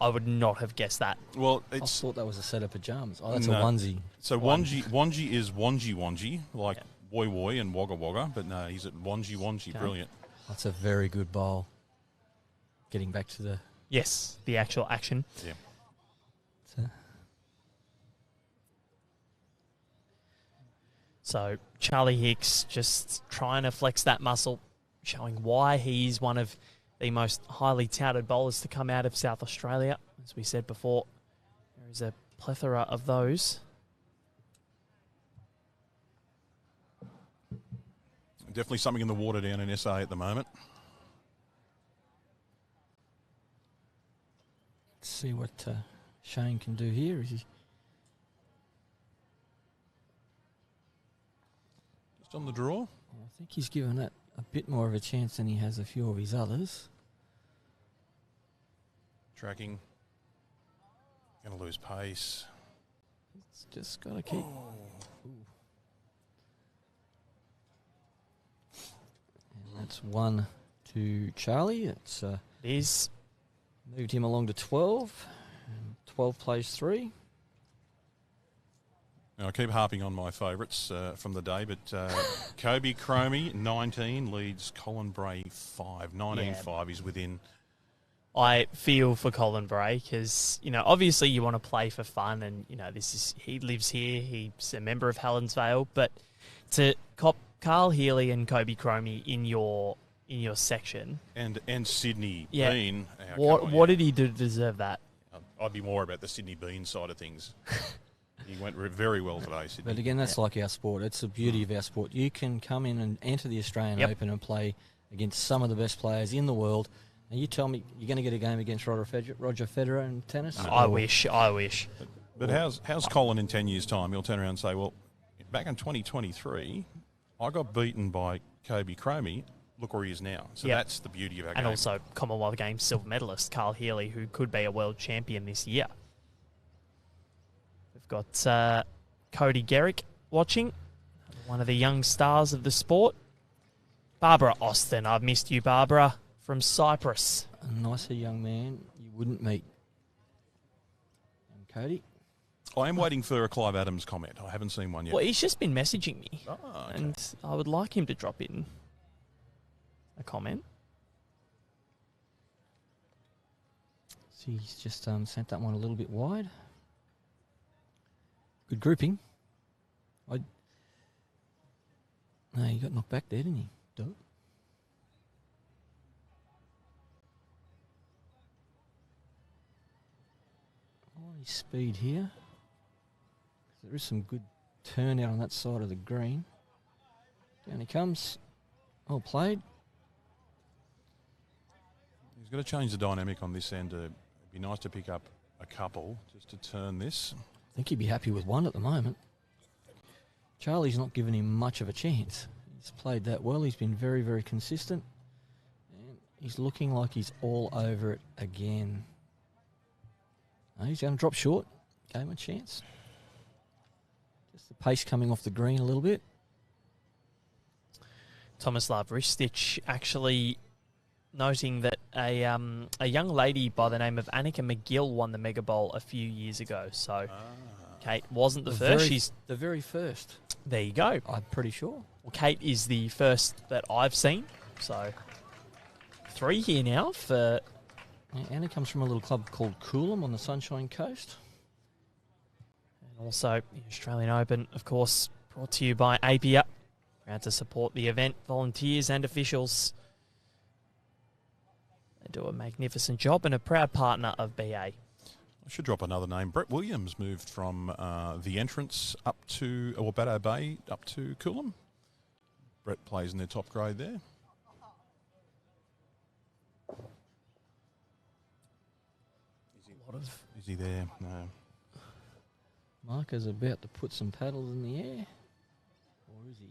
I would not have guessed that. Well, I thought that was a set of pajamas. Oh, that's a onesie. So Wangi is Wangi, like Woi Woi and Wagga Wagga, but no, he's at Wangi. Okay. Brilliant. That's a very good bowl. Getting back to the... Yes, the actual action. Yeah. So Charlie Hicks just trying to flex that muscle, showing why he's one of the most highly touted bowlers to come out of South Australia. As we said before, there is a plethora of those. Definitely something in the water down in SA at the moment. Let's see what Shayne can do here. Is he... Just on the draw. I think he's given it a bit more of a chance than he has a few of his others. Tracking. Going to lose pace. It's just got to keep... And that's 1 to Charlie. It's It is. moved him along to 12. 12 plays 3. Now, I keep harping on my favourites from the day, but Kobe Cromie, 19, leads Colin Bray 5. 19-5, he's within. I feel for Colin Bray because, obviously you want to play for fun and, he lives here, he's a member of Helensvale, but to cop Carl Healy and Kobe Cromie in your section. And Sydney Yeah. Bean. What did he do to deserve that? I'd be more about the Sydney Bean side of things. He went very well today, Sydney. But again, that's like our sport. It's the beauty of our sport. You can come in and enter the Australian Open and play against some of the best players in the world. And you tell me you're going to get a game against Roger Federer in tennis? No. I wish. But how's Colin in 10 years' time? He'll turn around and say, well, back in 2023, I got beaten by Kobe Cromie. Look where he is now. So that's the beauty of our game. And also Commonwealth Games silver medalist Carl Healy, who could be a world champion this year. We've got Cody Garrick watching, one of the young stars of the sport. Barbara Austin. I've missed you, Barbara, from Cyprus. A nicer young man you wouldn't meet. And Cody? I am waiting for a Clive Adams comment. I haven't seen one yet. Well, he's just been messaging me. Oh, okay. And I would like him to drop in a comment. So he's just sent that one a little bit wide. Good grouping. No, he got knocked back there, didn't he? Dope. His speed here. There is some good turnout on that side of the green. Down he comes. Well played. He's got to change the dynamic on this end. It'd be nice to pick up a couple just to turn this. I think he'd be happy with one at the moment. Charlie's not given him much of a chance. He's played that well. He's been very, very consistent. And he's looking like he's all over it again. No, he's going to drop short. Gave him a chance. Just the pace coming off the green a little bit. Tomislav Ristich actually noting that a young lady by the name of Annika McGill won the Mega Bowl a few years ago. So Kate wasn't the first. She's the very first. There you go. I'm pretty sure. Well, Kate is the first that I've seen. So 3 here now for... Yeah, Anna comes from a little club called Coolum on the Sunshine Coast. And also the Australian Open, of course, brought to you by Apia. Proud to support the event, volunteers and officials. They do a magnificent job and a proud partner of BA. I should drop another name. Brett Williams moved from the entrance up to Batto Bay up to Coolum. Brett plays in their top grade there. A Is he there? No. Marker's about to put some paddles in the air. Or is he?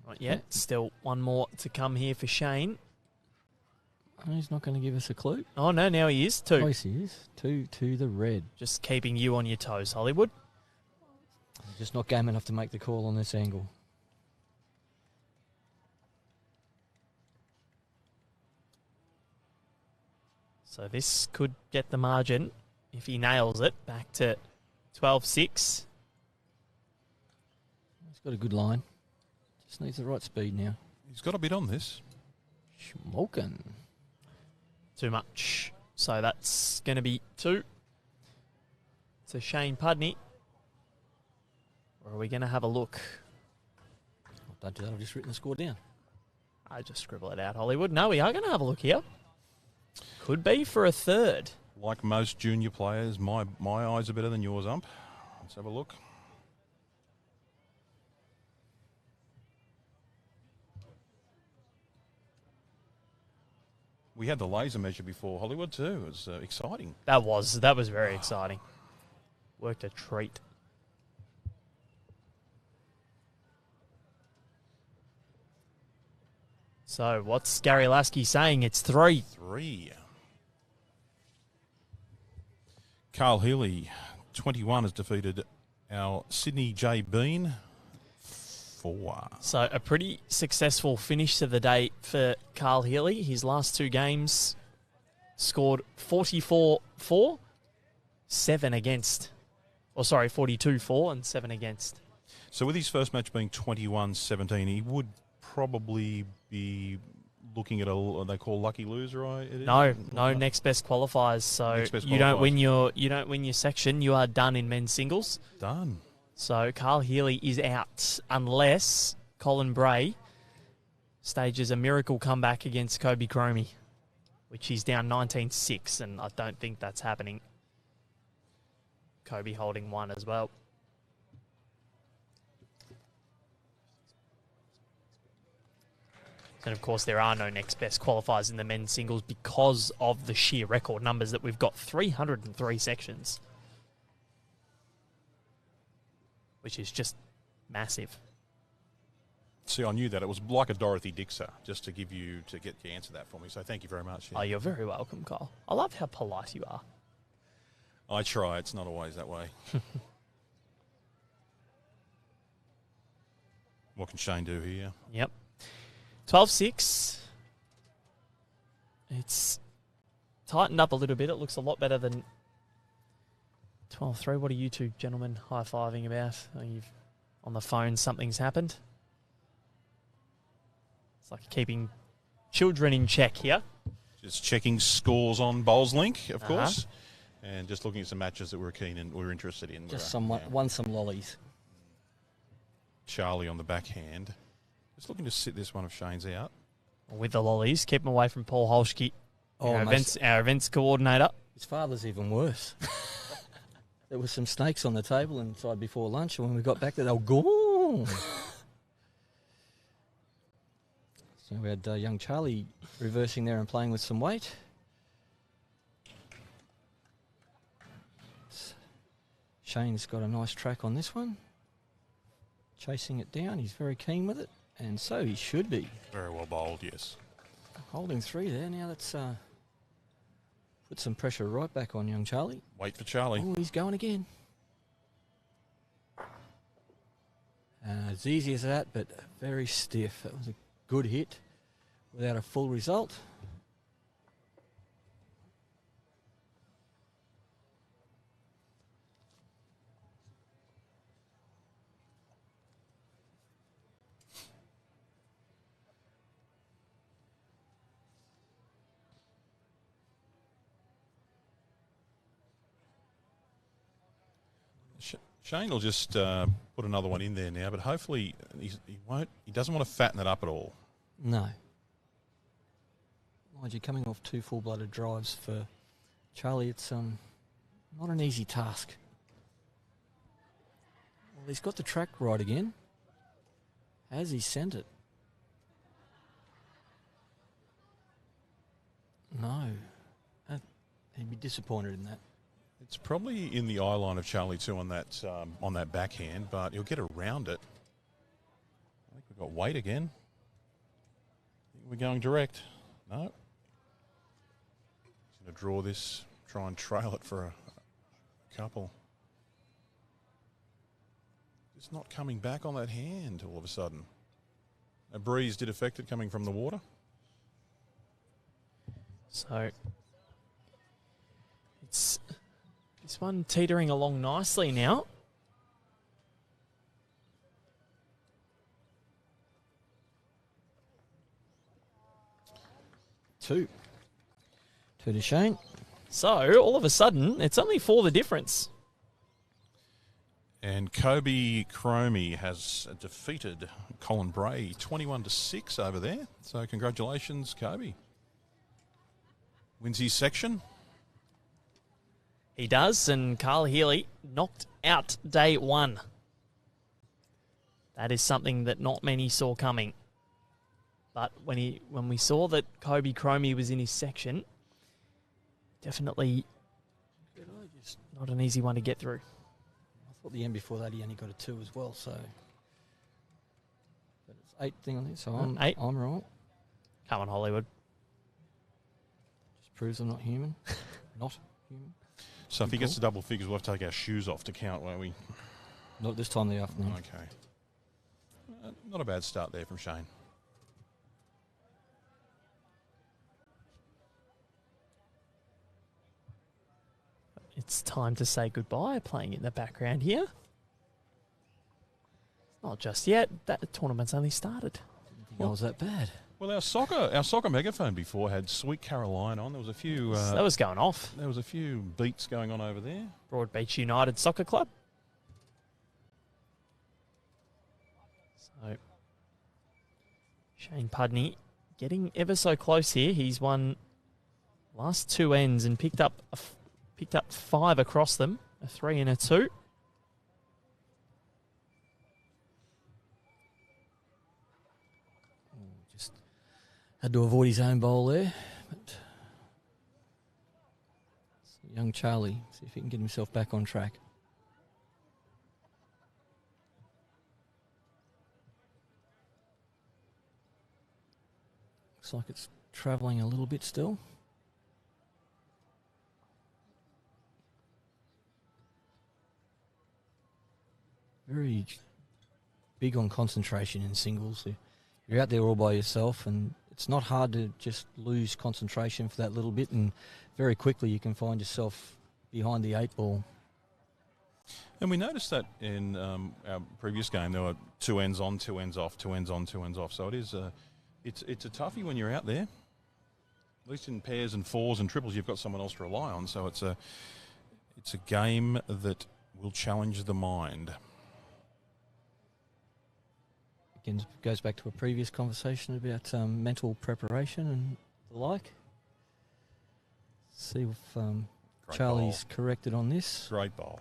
Not yet. Still one more to come here for Shayne. Oh, he's not going to give us a clue. Oh, no, now he is. 2. Oh, yes, he is. 2 to the red. Just keeping you on your toes, Hollywood. Just not game enough to make the call on this angle. So this could get the margin, if he nails it, back to 12-6. He's got a good line. Just needs the right speed now. He's got a bit on this. Smoking. Too much. So that's going to be 2. So Shayne Pudney. Or are we going to have a look? Don't do that. I've just written the score down. I just scribble it out, Hollywood. No, we are going to have a look here. Could be for a 3rd. Like most junior players, my eyes are better than yours, ump. Let's have a look. We had the laser measure before Hollywood too. It was exciting. That was very exciting. Worked a treat. So what's Gary Lasky saying? It's 3. 3. Carl Healy, 21, has defeated our Sydney J. Bean, 4. So a pretty successful finish to the day for Carl Healy. His last 2 games scored 44-4, 7 against. 42-4 and 7 against. So with his first match being 21-17, he would probably be looking at they call lucky loser, right? No, next best qualifiers. So you don't win your section, you are done in men's singles. Done. So Carl Healy is out unless Colin Bray stages a miracle comeback against Kobe Cromie, which he's down 19-6, and I don't think that's happening. Kobe holding 1 as well. And of course, there are no next best qualifiers in the men's singles because of the sheer record numbers that we've got. 303 sections, which is just massive. See, I knew that. It was like a Dorothy Dixer, just to get you to answer that for me. So thank you very much. Oh, you're very welcome, Kyle. I love how polite you are. I try. It's not always that way. What can Shayne do here? Yep. 12-6. It's tightened up a little bit. It looks a lot better than 12-3. What are you two gentlemen high-fiving about? Are you on the phone? Something's happened? It's like keeping children in check here. Just checking scores on Bowls Link, of course, and just looking at some matches that we're keen and we're interested in. Just some lollies. Charlie on the backhand. Just looking to sit this one of Shayne's out. With the lollies, keep them away from Paul Holschke, our events coordinator. His father's even worse. There were some snakes on the table inside before lunch, and when we got back there, they were gone. So we had young Charlie reversing there and playing with some weight. Shayne's got a nice track on this one. Chasing it down, he's very keen with it. And so he should be. Very well bowled, yes. Holding 3 there. Now let's put some pressure right back on young Charlie. Wait for Charlie. Oh, he's going again. As easy as that, but very stiff. That was a good hit without a full result. Shayne will just put another one in there now, but hopefully he won't. He doesn't want to fatten it up at all. No. Mind you, coming off 2 full-blooded drives for Charlie, it's not an easy task. Well, he's got the track right again. Has he sent it? No. He'd be disappointed in that. It's probably in the eye line of Charlie too on that backhand, but he'll get around it. I think we've got weight again. We're going direct. No. He's going to draw this, try and trail it for a couple. It's not coming back on that hand all of a sudden. A breeze did affect it coming from the water. So it's this one teetering along nicely now. Two to Shayne. So all of a sudden, it's only 4 the difference. And Kobe Cromie has defeated Colin Bray 21-6 over there. So congratulations, Kobe. Wins his section. He does, and Carl Healy knocked out day 1. That is something that not many saw coming. But when we saw that Kobe Cromie was in his section, definitely not an easy one to get through. I thought the end before that he only got a 2 as well, so. But it's 8 thing on this, so I'm 8. I'm right. Come on, Hollywood. Just proves I'm not human. Not human. So if he gets to double figures, we'll have to take our shoes off to count, won't we? Not this time of the afternoon. Okay. Not a bad start there from Shayne. It's time to say goodbye, playing in the background here. Not just yet. That tournament's only started. Didn't think I was that bad. Well, our soccer megaphone before had Sweet Caroline on. There was a few. That was going off. There was a few beats going on over there. Broadbeach United Soccer Club. So Shayne Pudney getting ever so close here. He's won last 2 ends and picked up 5 across them, a 3 and a 2. Just had to avoid his own bowl there. But young Charlie, see if he can get himself back on track. Looks like it's travelling a little bit still. Very big on concentration in singles. You're out there all by yourself, and it's not hard to just lose concentration for that little bit, and very quickly you can find yourself behind the 8 ball. And we noticed that in our previous game, there were 2 ends on, 2 ends off, 2 ends on, 2 ends off. So it is it's a toughie when you're out there. At least in pairs and fours and triples, you've got someone else to rely on. So it's a game that will challenge the mind. Again, goes back to a previous conversation about mental preparation and the like. See if Charlie's corrected on this. Great bowl.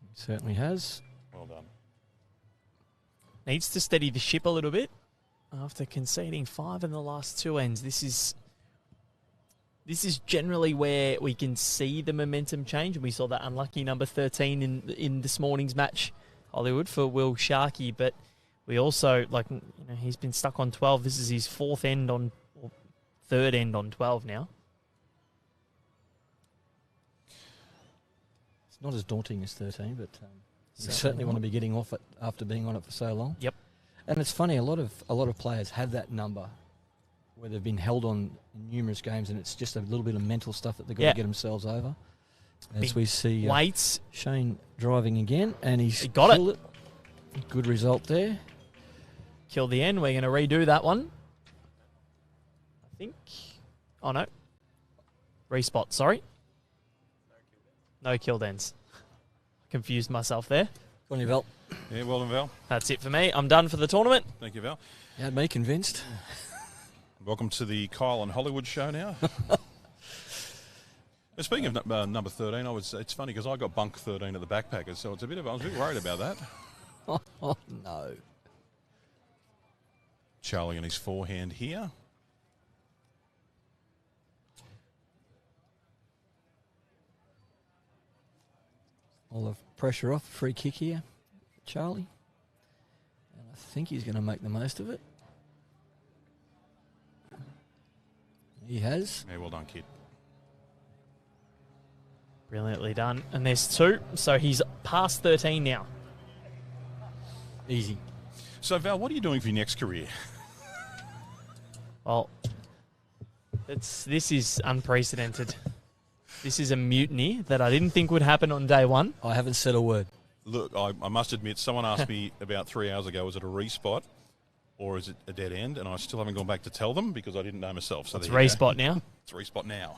He certainly has. Well done. Needs to steady the ship a little bit after conceding 5 in the last 2 ends. This is generally where we can see the momentum change, and we saw that unlucky number 13 in this morning's match, Hollywood, for Will Sharkey, but we also, he's been stuck on 12. This is his 4th end or 3rd end on 12 now. It's not as daunting as 13, but you certainly want to be getting off it after being on it for so long. Yep. And it's funny, a lot of players have that number where they've been held on in numerous games, and it's just a little bit of mental stuff that they've got to get themselves over. As Big we see weights. Shayne driving again, and he got it. Good result there. Kill the end. We're going to redo that one. I think. Oh, no. Respot, sorry. No killed ends. Confused myself there. On your Val. Yeah, well done, Val. That's it for me. I'm done for the tournament. Thank you, Val. You had me convinced. Welcome to the Kyle and Hollywood show now. Speaking of number 13, it's funny because I got bunk 13 at the Backpackers, so I was a bit worried about that. Oh, no. Charlie on his forehand here. All the pressure off. Free kick here, Charlie. And I think he's going to make the most of it. He has. Yeah, well done, kid. Brilliantly done. And there's 2, so he's past 13 now. Easy. So, Val, what are you doing for your next career? Well, this is unprecedented. This is a mutiny that I didn't think would happen on day one. I haven't said a word. Look, I must admit, someone asked me about 3 hours ago, is it a respot or is it a dead end? And I still haven't gone back to tell them because I didn't know myself. So it's respot now. It's respot now.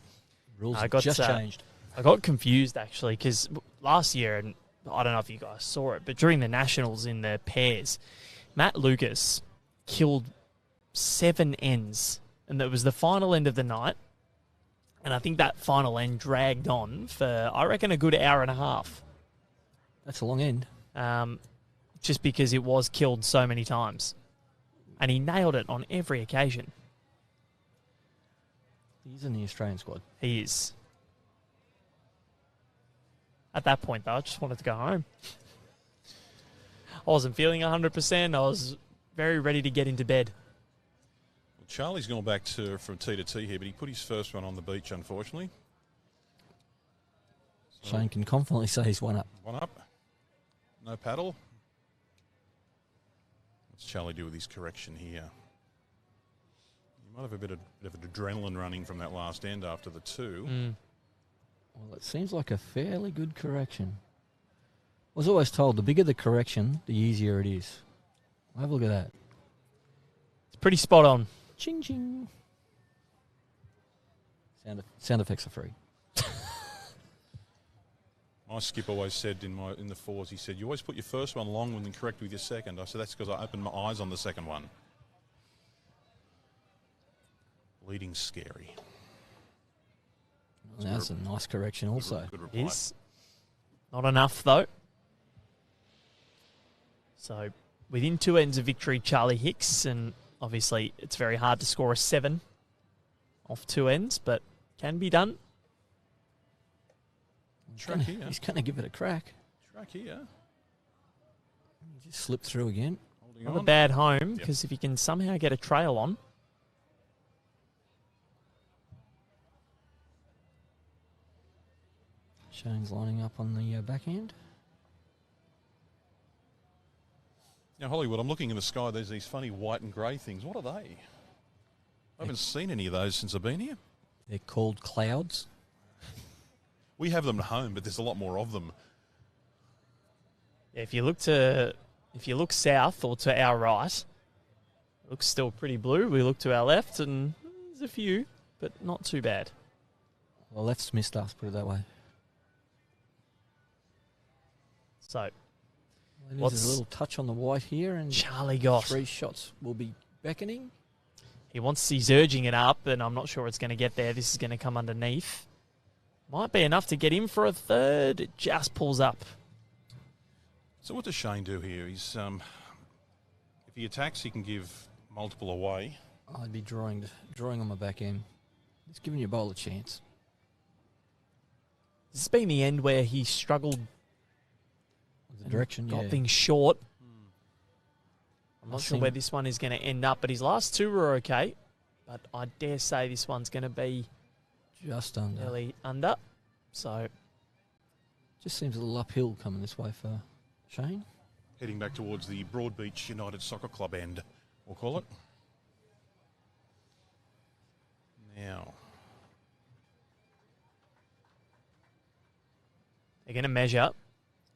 Rules have just changed. I got confused, actually, because last year, and I don't know if you guys saw it, but during the Nationals in the pairs, Matt Lucas killed 7 ends, and it was the final end of the night. And I think that final end dragged on for, I reckon, a good hour and a half. That's a long end. Just because it was killed so many times. And he nailed it on every occasion. He's in the Australian squad. He is. At that point, though, I just wanted to go home. I wasn't feeling 100%. I was very ready to get into bed. Well, Charlie's gone back from T to T here, but he put his first one on the beach, unfortunately. So Shayne can confidently say he's 1 up. 1 up. No paddle. What's Charlie do with his correction here? He might have a bit of adrenaline running from that last end after the 2. Well, it seems like a fairly good correction. I was always told the bigger the correction, the easier it is. Have a look at that. It's pretty spot on. Ching, ching. Sound effects are free. My skip always said in the 4s, he said, you always put your first one long and then correct with your second. I said, that's because I opened my eyes on the second one. Leading's scary. That's a nice correction also. Good reply. Is not enough, though. So within 2 ends of victory, Charlie Hicks, and obviously it's very hard to score a 7 off 2 ends, but can be done. He's going to give it a crack. Track here. He just slipped through again. Holding Not on. a bad home, because if he can somehow get a trail on. Shayne's lining up on the backhand. Now, Hollywood, I'm looking in the sky. There's these funny white and grey things. What are they? I haven't seen any of those since I've been here. They're called clouds. We have them at home, but there's a lot more of them. Yeah, if you look south or to our right, it looks still pretty blue. We look to our left, and there's a few, but not too bad. Well, left's missed us, put it that way. So, There's a little touch on the white here, and Charlie got 3 shots will be beckoning. he's urging it up, and I'm not sure it's going to get there. This is going to come underneath. Might be enough to get him for a 3rd. It just pulls up. So what does Shayne do here? He's if he attacks, he can give multiple away. I'd be drawing on my back end. Just giving your bowl a chance. This has been the end where he struggled. The direction, got yeah. things short. I'm not sure where this one is going to end up, but his last 2 were okay. But I dare say this one's going to be just under. nearly under. So Just seems a little uphill coming this way for Shayne. Heading back towards the Broadbeach United Soccer Club end, we'll call it. Now, they're going to measure.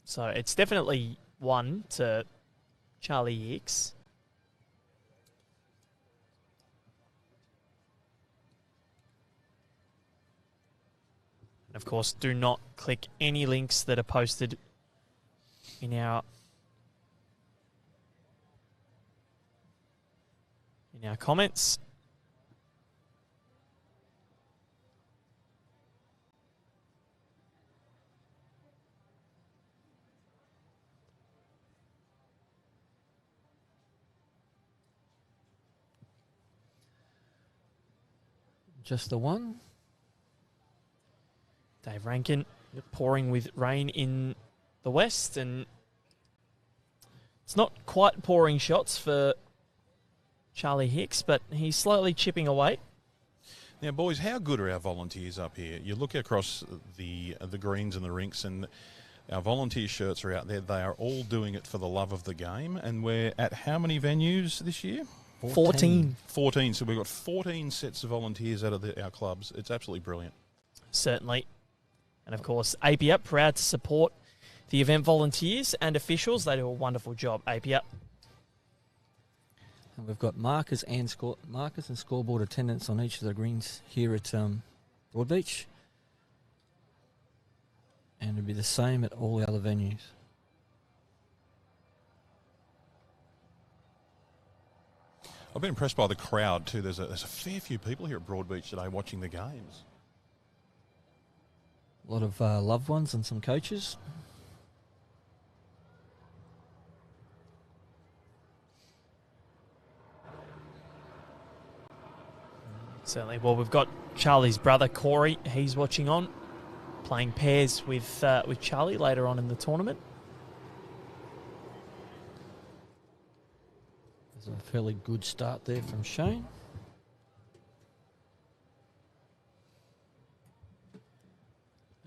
So it's definitely 1 to Charlie Hicks. And of course, do not click any links that are posted in our comments. Just the 1. Dave Rankin pouring with rain in the west, and it's not quite pouring shots for Charlie Hicks, but he's slowly chipping away. Now, boys, how good are our volunteers up here? You look across the greens and the rinks, and our volunteer shirts are out there. They are all doing it for the love of the game, and we're at how many venues this year? 14. 14. So we've got 14 sets of volunteers out of our clubs. It's absolutely brilliant. Certainly. And, of course, APIA proud to support the event volunteers and officials. They do a wonderful job, APIA. And we've got markers and scoreboard attendance on each of the greens here at Broadbeach. And it'll be the same at all the other venues. I've been impressed by the crowd too. There's a fair few people here at Broadbeach today watching the games. A lot of loved ones and some coaches. Certainly. Well, we've got Charlie's brother, Corey. He's watching on, playing pairs with Charlie later on in the tournament. There's a fairly good start there from Shayne.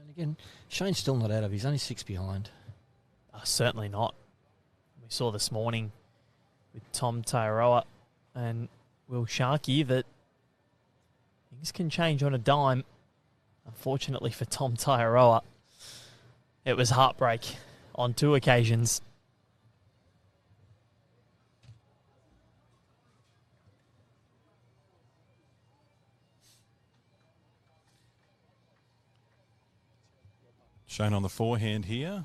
And again, Shayne's still not out of. He's only 6 behind. Certainly not. We saw this morning with Tom Taiaroa and Will Sharkey that things can change on a dime. Unfortunately for Tom Taiaroa, it was heartbreak on 2 occasions. Shayne on the forehand here.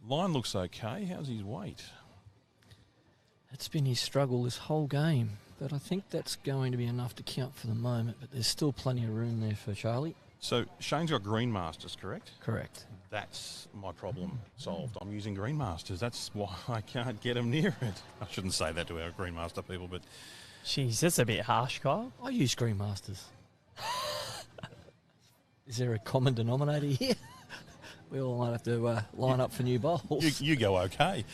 Line looks okay. How's his weight? That's been his struggle this whole game. But I think that's going to be enough to count for the moment. But there's still plenty of room there for Charlie. So Shayne's got Green Masters, correct? Correct. That's my problem solved. I'm using Green Masters. That's why I can't get him near it. I shouldn't say that to our Green Master people, but... Jeez, that's a bit harsh, Kyle. I use Green Masters. Is there a common denominator here? We all might have to line up for new bowls. You go okay.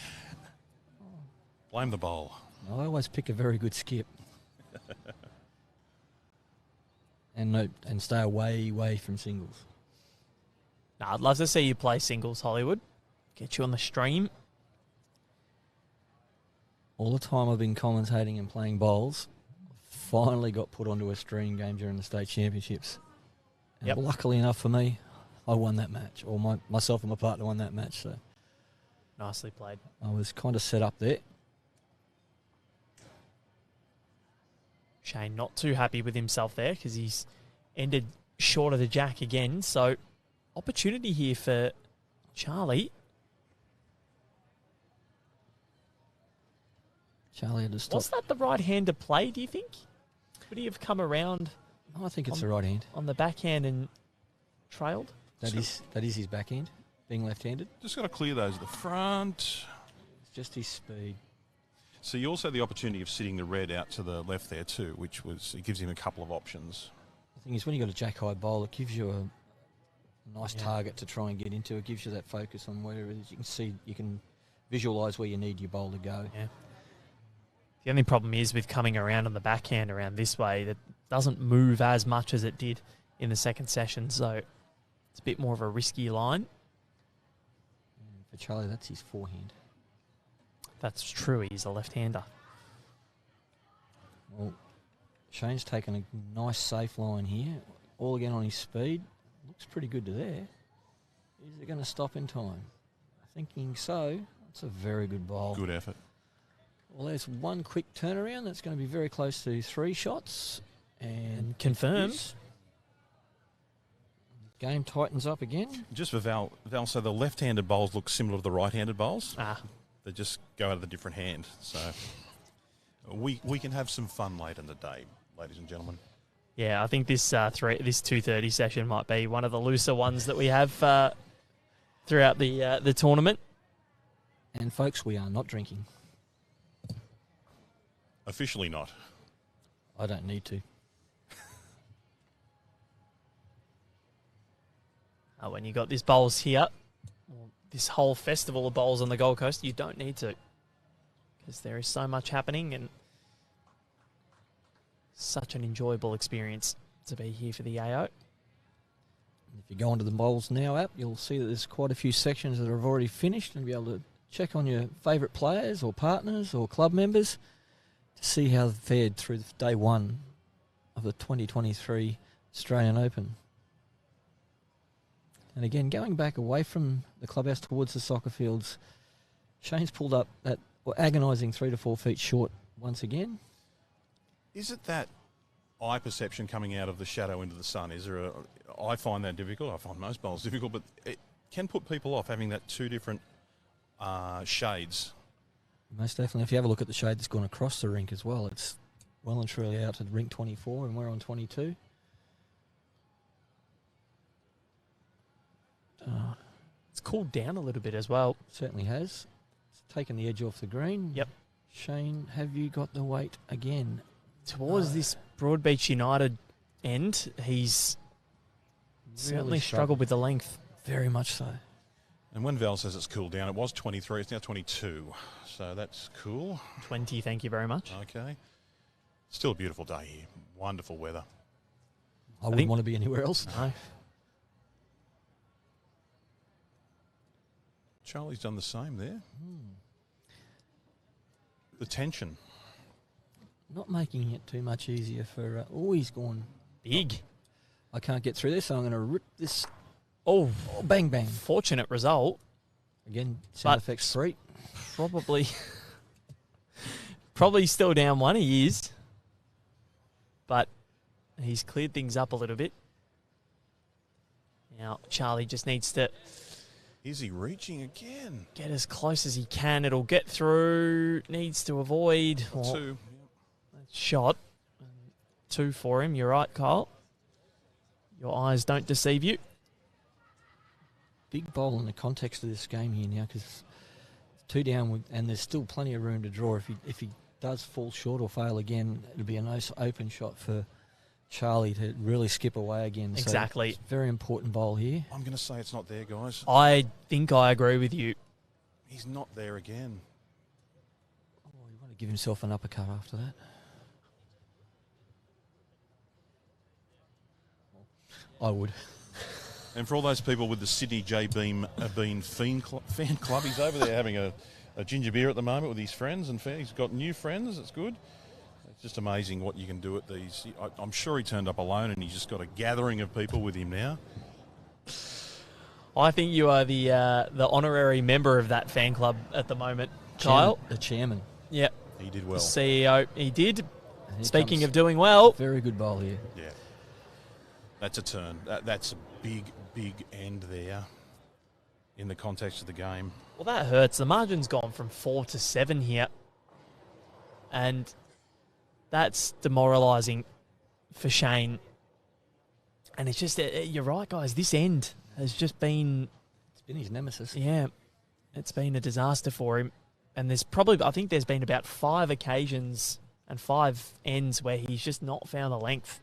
Blame the bowl. I always pick a very good skip. and stay away from singles. Nah, I'd love to see you play singles, Hollywood. Get you on the stream. All the time I've been commentating and playing bowls, finally got put onto a stream game during the state championships. And luckily enough for me, I won that match, or myself and my partner won that match. So nicely played. I was kind of set up there. Shayne not too happy with himself there because he's ended short of the jack again. So opportunity here for Charlie. Charlie had to stop. Was that the right-hander play, do you think? Would he have come around? I think it's the right hand. On the backhand and trailed? That is his backhand, being left-handed. Just got to clear those at the front. It's just his speed. So you also had the opportunity of sitting the red out to the left there too, it gives him a couple of options. The thing is, when you've got a jack-high bowl, it gives you a nice target to try and get into. It gives you that focus on where it is. You can see, you can visualise where you need your bowl to go. Yeah. The only problem is with coming around on the backhand around this way, that doesn't move as much as it did in the second session, so it's a bit more of a risky line. And for Charlie, that's his forehand. That's true, he's a left-hander. Well, Shayne's taken a nice safe line here, all again on his speed. Looks pretty good to there. Is it going to stop in time? Thinking so. That's a very good bowl. Good effort. Well, there's one quick turnaround. That's going to be very close to 3 shots. And confirmed. Game tightens up again. Just for Val, so the left-handed bowls look similar to the right-handed bowls. They just go out of the different hand. So we can have some fun late in the day, ladies and gentlemen. Yeah, I think this 2:30 session might be one of the looser ones that we have throughout the tournament. And folks, we are not drinking. Officially not. I don't need to. When you got these bowls here, this whole festival of bowls on the Gold Coast, you don't need to, because there is so much happening and such an enjoyable experience to be here for the AO. If you go onto the Bowls Now app, you'll see that there's quite a few sections that have already finished, and be able to check on your favourite players or partners or club members to see how they've fared through day one of the 2023 Australian Open. And again, going back away from the clubhouse towards the soccer fields, Shayne's pulled up at agonising 3 to 4 feet short once again. Is it that eye perception coming out of the shadow into the sun? I find that difficult. I find most bowls difficult, but it can put people off having that two different shades. Most definitely. If you have a look at the shade that's gone across the rink as well, it's well and truly out at rink 24, and we're on 22. It's cooled down a little bit as well. Certainly has. It's taken the edge off the green. Yep. Shayne, have you got the weight again? Towards this Broadbeach United end, he's certainly Really struggled with the length. Very much so. And when Val says it's cooled down, it was 23, it's now 22. So that's cool. 20, thank you very much. Okay. Still a beautiful day here. Wonderful weather. I wouldn't want to be anywhere else. No. Charlie's done the same there. The tension. Not making it too much easier for... he's gone. Big. I can't get through this, so I'm going to rip this. Oh, Bang, bang. fortunate result. Again, sound But- effects free. Probably still down one, he is. But he's cleared things up a little bit. Now, Charlie just needs to Is he reaching again? get as close as he can. It'll get through. Needs to avoid. Two. Shot. 2 for him. You're right, Kyle. Your eyes don't deceive you. Big bowl in the context of this game here now, because it's 2 down, and there's still plenty of room to draw. If he does fall short or fail again, it'll be a nice open shot for Charlie to really skip away again. Exactly. So it's a very important bowl here. I'm going to say it's not there, guys. I think I agree with you. He's not there again. Oh, you want to give himself an uppercut after that. I would. And for all those people with the Sydney J. Bean fan club, he's over there having a ginger beer at the moment with his friends, and he's got new friends. It's good. It's just amazing what you can do at these. I'm sure he turned up alone, and he's just got a gathering of people with him now. I think you are the honorary member of that fan club at the moment, Kyle. The chairman. Yeah. He did The well. CEO, he did. And here Speaking comes of doing well, very good bowl here. Yeah. That's a turn. That's a big end there in the context of the game. well, that hurts. The margin's gone from 4 to 7 here. And that's demoralising for Shayne. And it's just, you're right, guys, this end has just been, It's been his nemesis. yeah, it's been a disaster for him. And I think there's been about 5 occasions and 5 ends where he's just not found the length.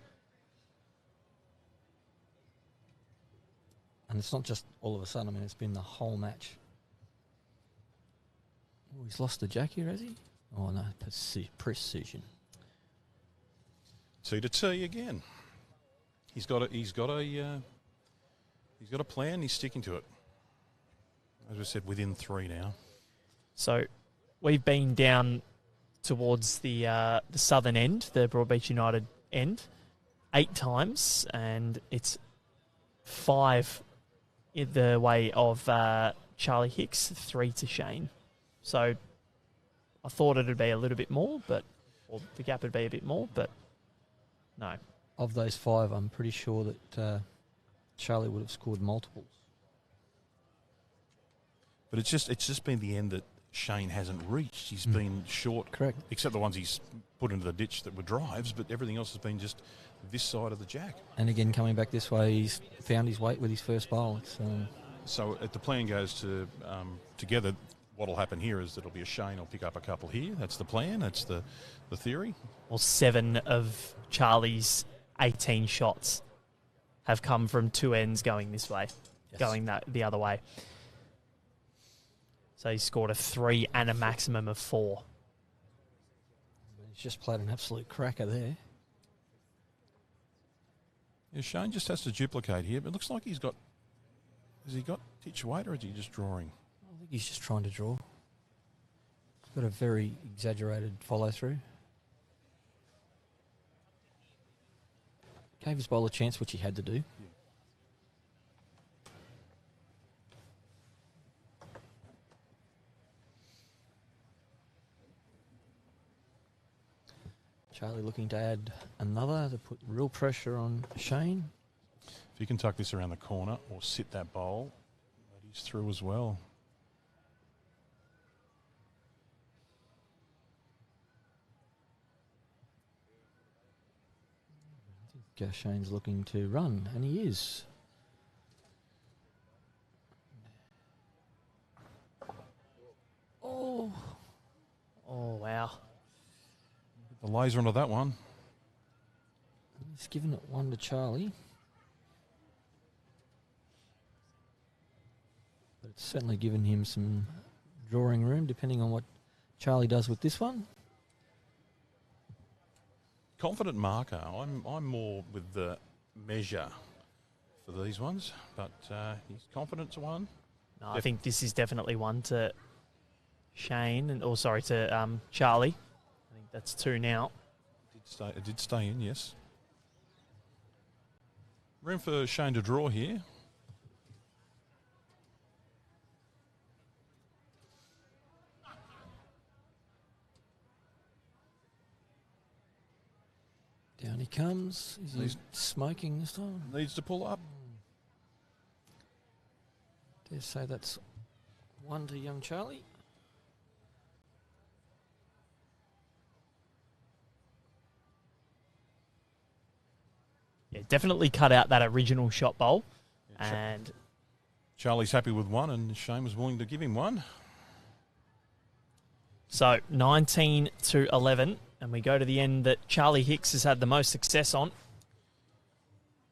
And it's not just all of a sudden. I mean, it's been the whole match. Oh, he's lost the jack here, has he? Oh, no. Precision. T to T again. He's got a plan. He's sticking to it. As we said, within 3 now. So we've been down towards the southern end, the Broadbeach United end, 8 times, and it's 5 in the way of Charlie Hicks, 3 to Shayne. So I thought it'd be a little bit more, or the gap would be a bit more, but no. Of those 5, I'm pretty sure that Charlie would have scored multiples. But it's just been the end that Shayne hasn't reached. He's been short. Correct. Except the ones he's put into the ditch that were drives, but everything else has been just this side of the jack. And again, coming back this way, he's found his weight with his first bowl. It's, So if the plan goes to together, what'll happen here is that it'll be a Shayne will pick up a couple here. That's the plan. That's the theory. Well, 7 of Charlie's 18 shots have come from 2 ends going this way, Yes. going the other way. So he scored a 3 and a maximum of 4. He's just played an absolute cracker there. Yeah, Shayne just has to duplicate here, but it looks like he's got... Has he got ditch weight or is he just drawing? I think he's just trying to draw. He's got a very exaggerated follow-through. Gave his bowler a chance, which he had to do. Yeah. Charlie looking to add another to put real pressure on Shayne. If you can tuck this around the corner or sit that bowl, but he's through as well. I think Shayne's looking to run, and he is. Oh, wow. The laser onto that one. He's given it one to Charlie. But it's certainly given him some drawing room, depending on what Charlie does with this one. Confident marker. I'm more with the measure for these ones, but he's confident to one. No, I think this is definitely one to Shayne, to Charlie. I think that's 2 now. It did stay in, yes. Room for Shayne to draw here. Down he comes. Is he smoking this time? Needs to pull up. Dare say that's one to young Charlie. Yeah, definitely cut out that original shot bowl. Yeah, and Charlie's happy with one, and Shayne was willing to give him one. So 19 to 11, and we go to the end that Charlie Hicks has had the most success on.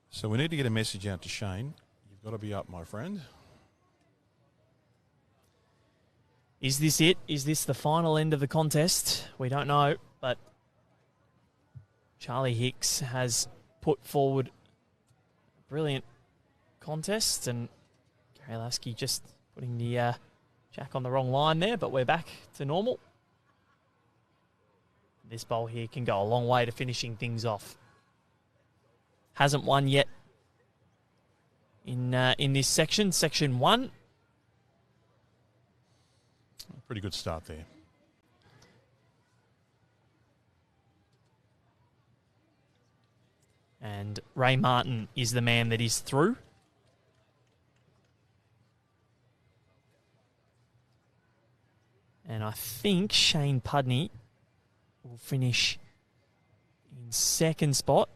So we need to get a message out to Shayne. You've got to be up, my friend. Is this it? Is this the final end of the contest? We don't know, but Charlie Hicks has put forward a brilliant contest, and Gary Lasky just putting the jack on the wrong line there, but we're back to normal. This bowl here can go a long way to finishing things off. Hasn't won yet in this section, section 1. Pretty good start there. And Ray Martin is the man that is through. And I think Shayne Pudney will finish in second spot,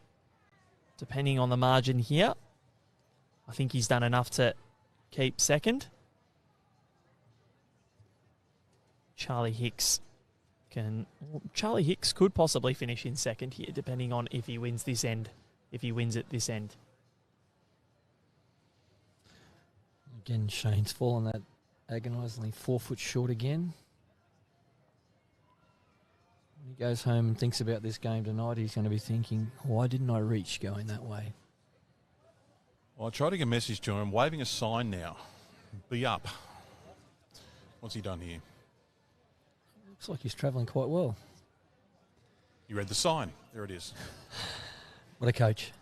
depending on the margin here. I think he's done enough to keep second. Charlie Hicks could possibly finish in second here, depending on if he wins this end. If he wins at this end. Again, Shayne's fallen that agonisingly 4 foot short again. When he goes home and thinks about this game tonight, he's going to be thinking, why didn't I reach going that way? Well, I tried to get a message to him, waving a sign now. Be up. What's he done here? Looks like he's travelling quite well. You read the sign. There it is. What a coach.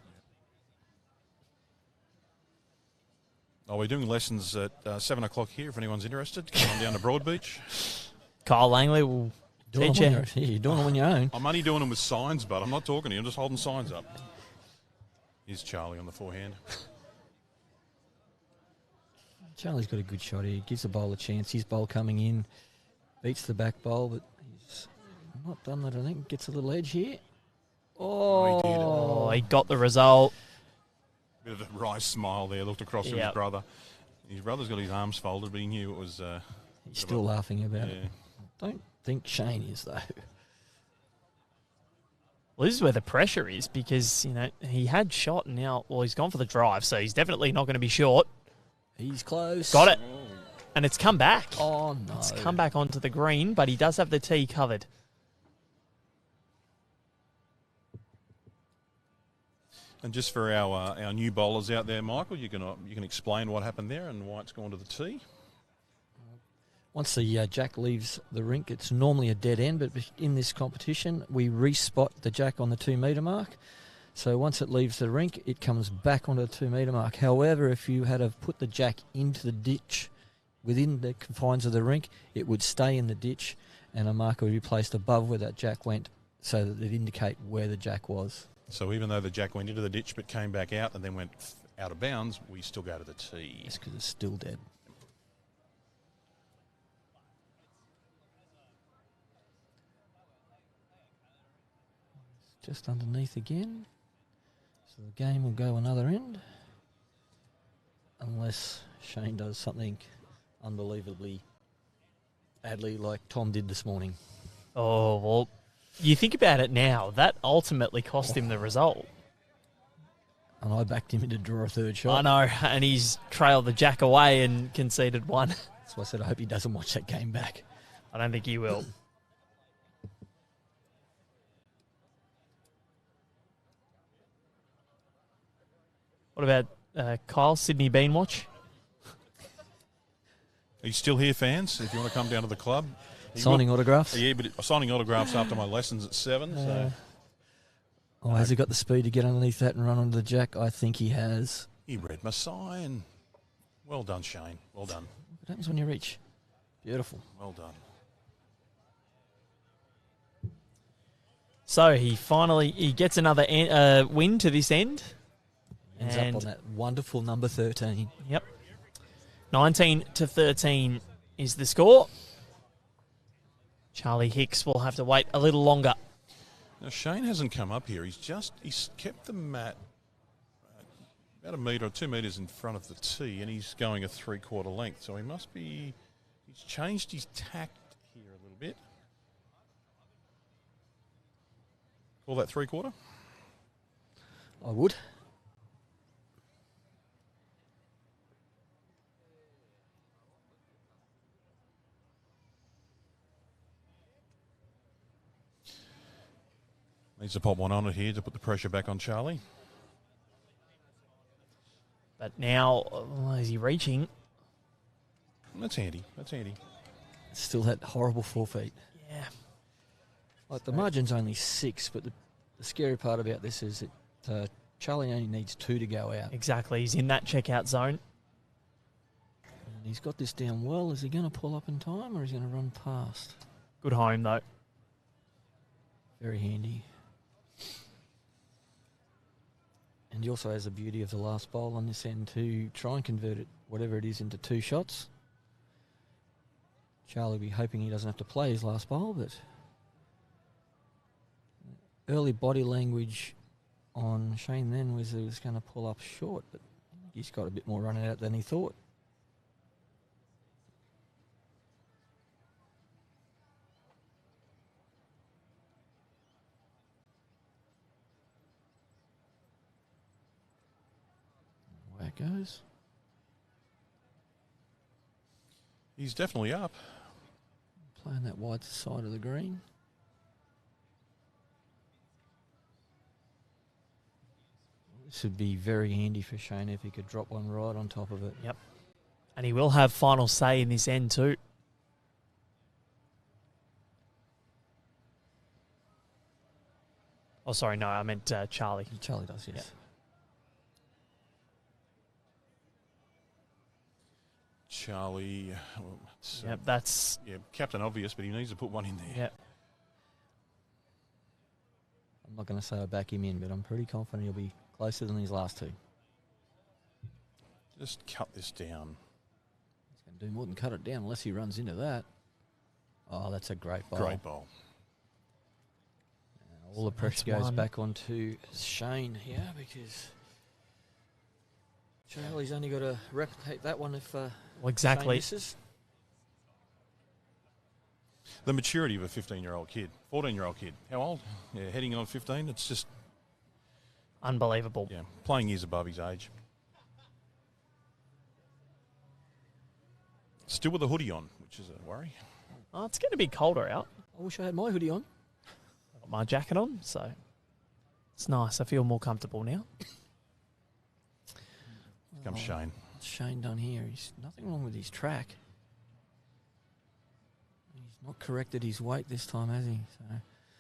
Oh, we're doing lessons at 7 o'clock here if anyone's interested. Come on down to Broadbeach. Kyle Langley will teach you. You're doing them on your own. I'm only doing them with signs, but I'm not talking to you. I'm just holding signs up. Here's Charlie on the forehand. Charlie's got a good shot here. Gives the bowl a chance. His bowl coming in. Beats the back bowl, but he's not done that, I think. Gets a little edge here. Oh, he did. Oh, he got the result. Bit of a wry smile there. Looked across to his brother. His brother's got his arms folded, but he knew it was... he's still laughing about it. Don't think Shayne is, though. Well, this is where the pressure is because, he had shot and now, he's gone for the drive, so he's definitely not going to be short. He's close. Got it. And it's come back. Oh, no. It's come back onto the green, but he does have the tee covered. And just for our new bowlers out there, Michael, you can explain what happened there and why it's gone to the tee. Once the jack leaves the rink, it's normally a dead end, but in this competition, we respot the jack on the 2 metre mark. So once it leaves the rink, it comes back onto the 2 metre mark. However, if you had to put the jack into the ditch within the confines of the rink, it would stay in the ditch and a marker would be placed above where that jack went so that it'd indicate where the jack was. So even though the jack went into the ditch but came back out and then went out of bounds, we still go to the tee. Yes, because it's still dead. It's just underneath again. So the game will go another end. Unless Shayne does something unbelievably badly like Tom did this morning. Oh, well, you think about it now. That ultimately cost him the result. And I backed him to draw a third I shot. know, and he's trailed the jack away and conceded one. That's why I said I hope he doesn't watch that game back. I don't think he will. What about Kyle, Sydney Beanwatch? Are you still here, fans? If you want to come down to the club. Signing autographs? Yeah, but signing autographs after my lessons at 7. So. Has he got the speed to get underneath that and run onto the jack? I think he has. He read my sign. Well done, Shayne. Well done. What happens when you reach? Beautiful. Well done. So he gets another win to this end. Ends up on that wonderful number 13. Yep. 19-13 is the score. Charlie Hicks will have to wait a little longer. Now, Shayne hasn't come up here. He's kept the mat about a metre or 2 metres in front of the tee, and he's going a 3/4 length. So he's changed his tact here a little bit. Call that 3/4? I would. Needs to pop one on it here to put the pressure back on Charlie. But now, is he reaching? That's handy. That's handy. Still that horrible 4 feet. Yeah. Like the margin's only 6, but the scary part about this is that Charlie only needs 2 to go out. Exactly. He's in that checkout zone. And he's got this down well. Is he going to pull up in time or is he going to run past? Good home, though. Very handy. And he also has the beauty of the last bowl on this end to try and convert it, whatever it is, into 2 shots. Charlie will be hoping he doesn't have to play his last bowl, but early body language on Shayne then was he was going to pull up short, but he's got a bit more run out than he thought. Where it goes. He's definitely up. Playing that wide side of the green. This would be very handy for Shayne if he could drop one right on top of it. Yep. And he will have final say in this end too. Oh, sorry, no, I meant Charlie. Charlie does, yes. Yep. Charlie. Yep, that's... Yeah, Captain Obvious, but he needs to put one in there. Yep. I'm not going to say I back him in, but I'm pretty confident he'll be closer than his last 2. Just cut this down. He's going to do more than cut it down unless he runs into that. Oh, that's a great bowl. Great bowl. All the pressure goes back onto Shayne here because Charlie's only got to replicate that one if Well, exactly. Shayne misses. The maturity of a 15-year-old kid, 14-year-old kid. How old? Yeah, heading on 15. It's just Unbelievable. yeah, playing years above his age. Still with a hoodie on, which is a worry. Oh, it's getting a bit colder out. I wish I had my hoodie on. I've got my jacket on, so it's nice. I feel more comfortable now. Comes Shayne. What's Shayne done here? He's nothing wrong with his track. He's not corrected his weight this time, has he? So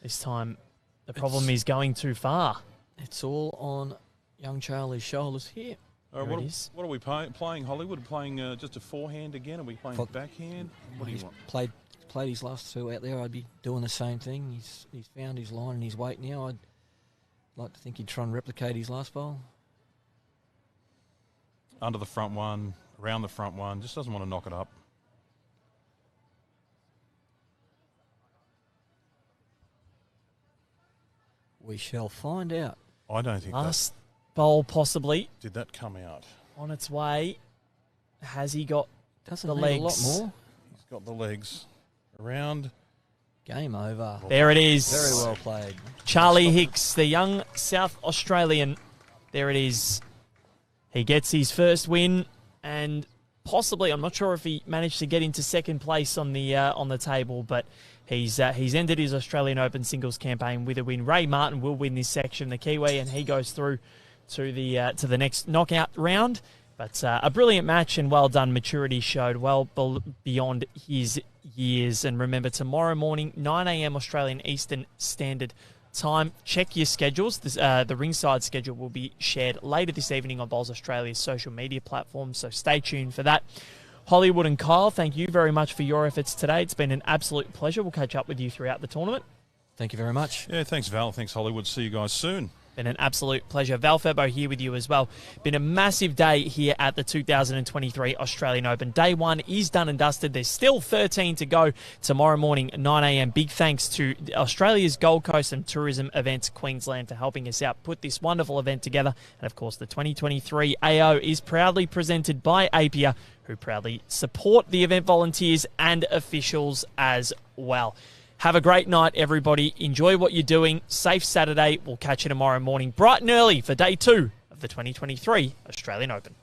This time, the problem is going too far. it's all on young Charlie's shoulders here. All right, There what, it is. what are we playing, Hollywood? Playing just a forehand again? Are we playing backhand? What do you He's want? played his last two out there. I'd be doing the same thing. He's found his line and his weight now. I'd like to think he'd try and replicate his last bowl. Under the front one, around the front one. Just doesn't want to knock it up. We shall find out. I don't think Last bowl possibly did that come out. on its way. Has he got Doesn't the need a lot legs? more. He's got the legs around. Game over. There it is. Very well played. Charlie Hicks, the young South Australian. There it is. He gets his first win, and possibly, I'm not sure if he managed to get into second place on the table, but he's ended his Australian Open singles campaign with a win. Ray Martin will win this section, the Kiwi, and he goes through to the next knockout round. But a brilliant match, and well done. Maturity showed well beyond his years. And remember, tomorrow morning, 9 a.m. Australian Eastern Standard Time. Check your schedules. The ringside schedule will be shared later this evening on Bowls Australia's social media platforms, so stay tuned for that. Hollywood and Kyle, thank you very much for your efforts today. It's been an absolute pleasure. We'll catch up with you throughout the tournament. Thank you very much. Yeah, thanks, Val. Thanks, Hollywood. See you guys soon. Been an absolute pleasure. Val Febo here with you as well. Been a massive day here at the 2023 Australian Open. Day one is done and dusted. There's still 13 to go tomorrow morning, 9 a.m. Big thanks to Australia's Gold Coast and Tourism Events Queensland for helping us out put this wonderful event together. And of course, the 2023 AO is proudly presented by Apia, who proudly support the event volunteers and officials as well. Have a great night, everybody. Enjoy what you're doing. Safe Saturday. We'll catch you tomorrow morning, bright and early, for day two of the 2023 Australian Open.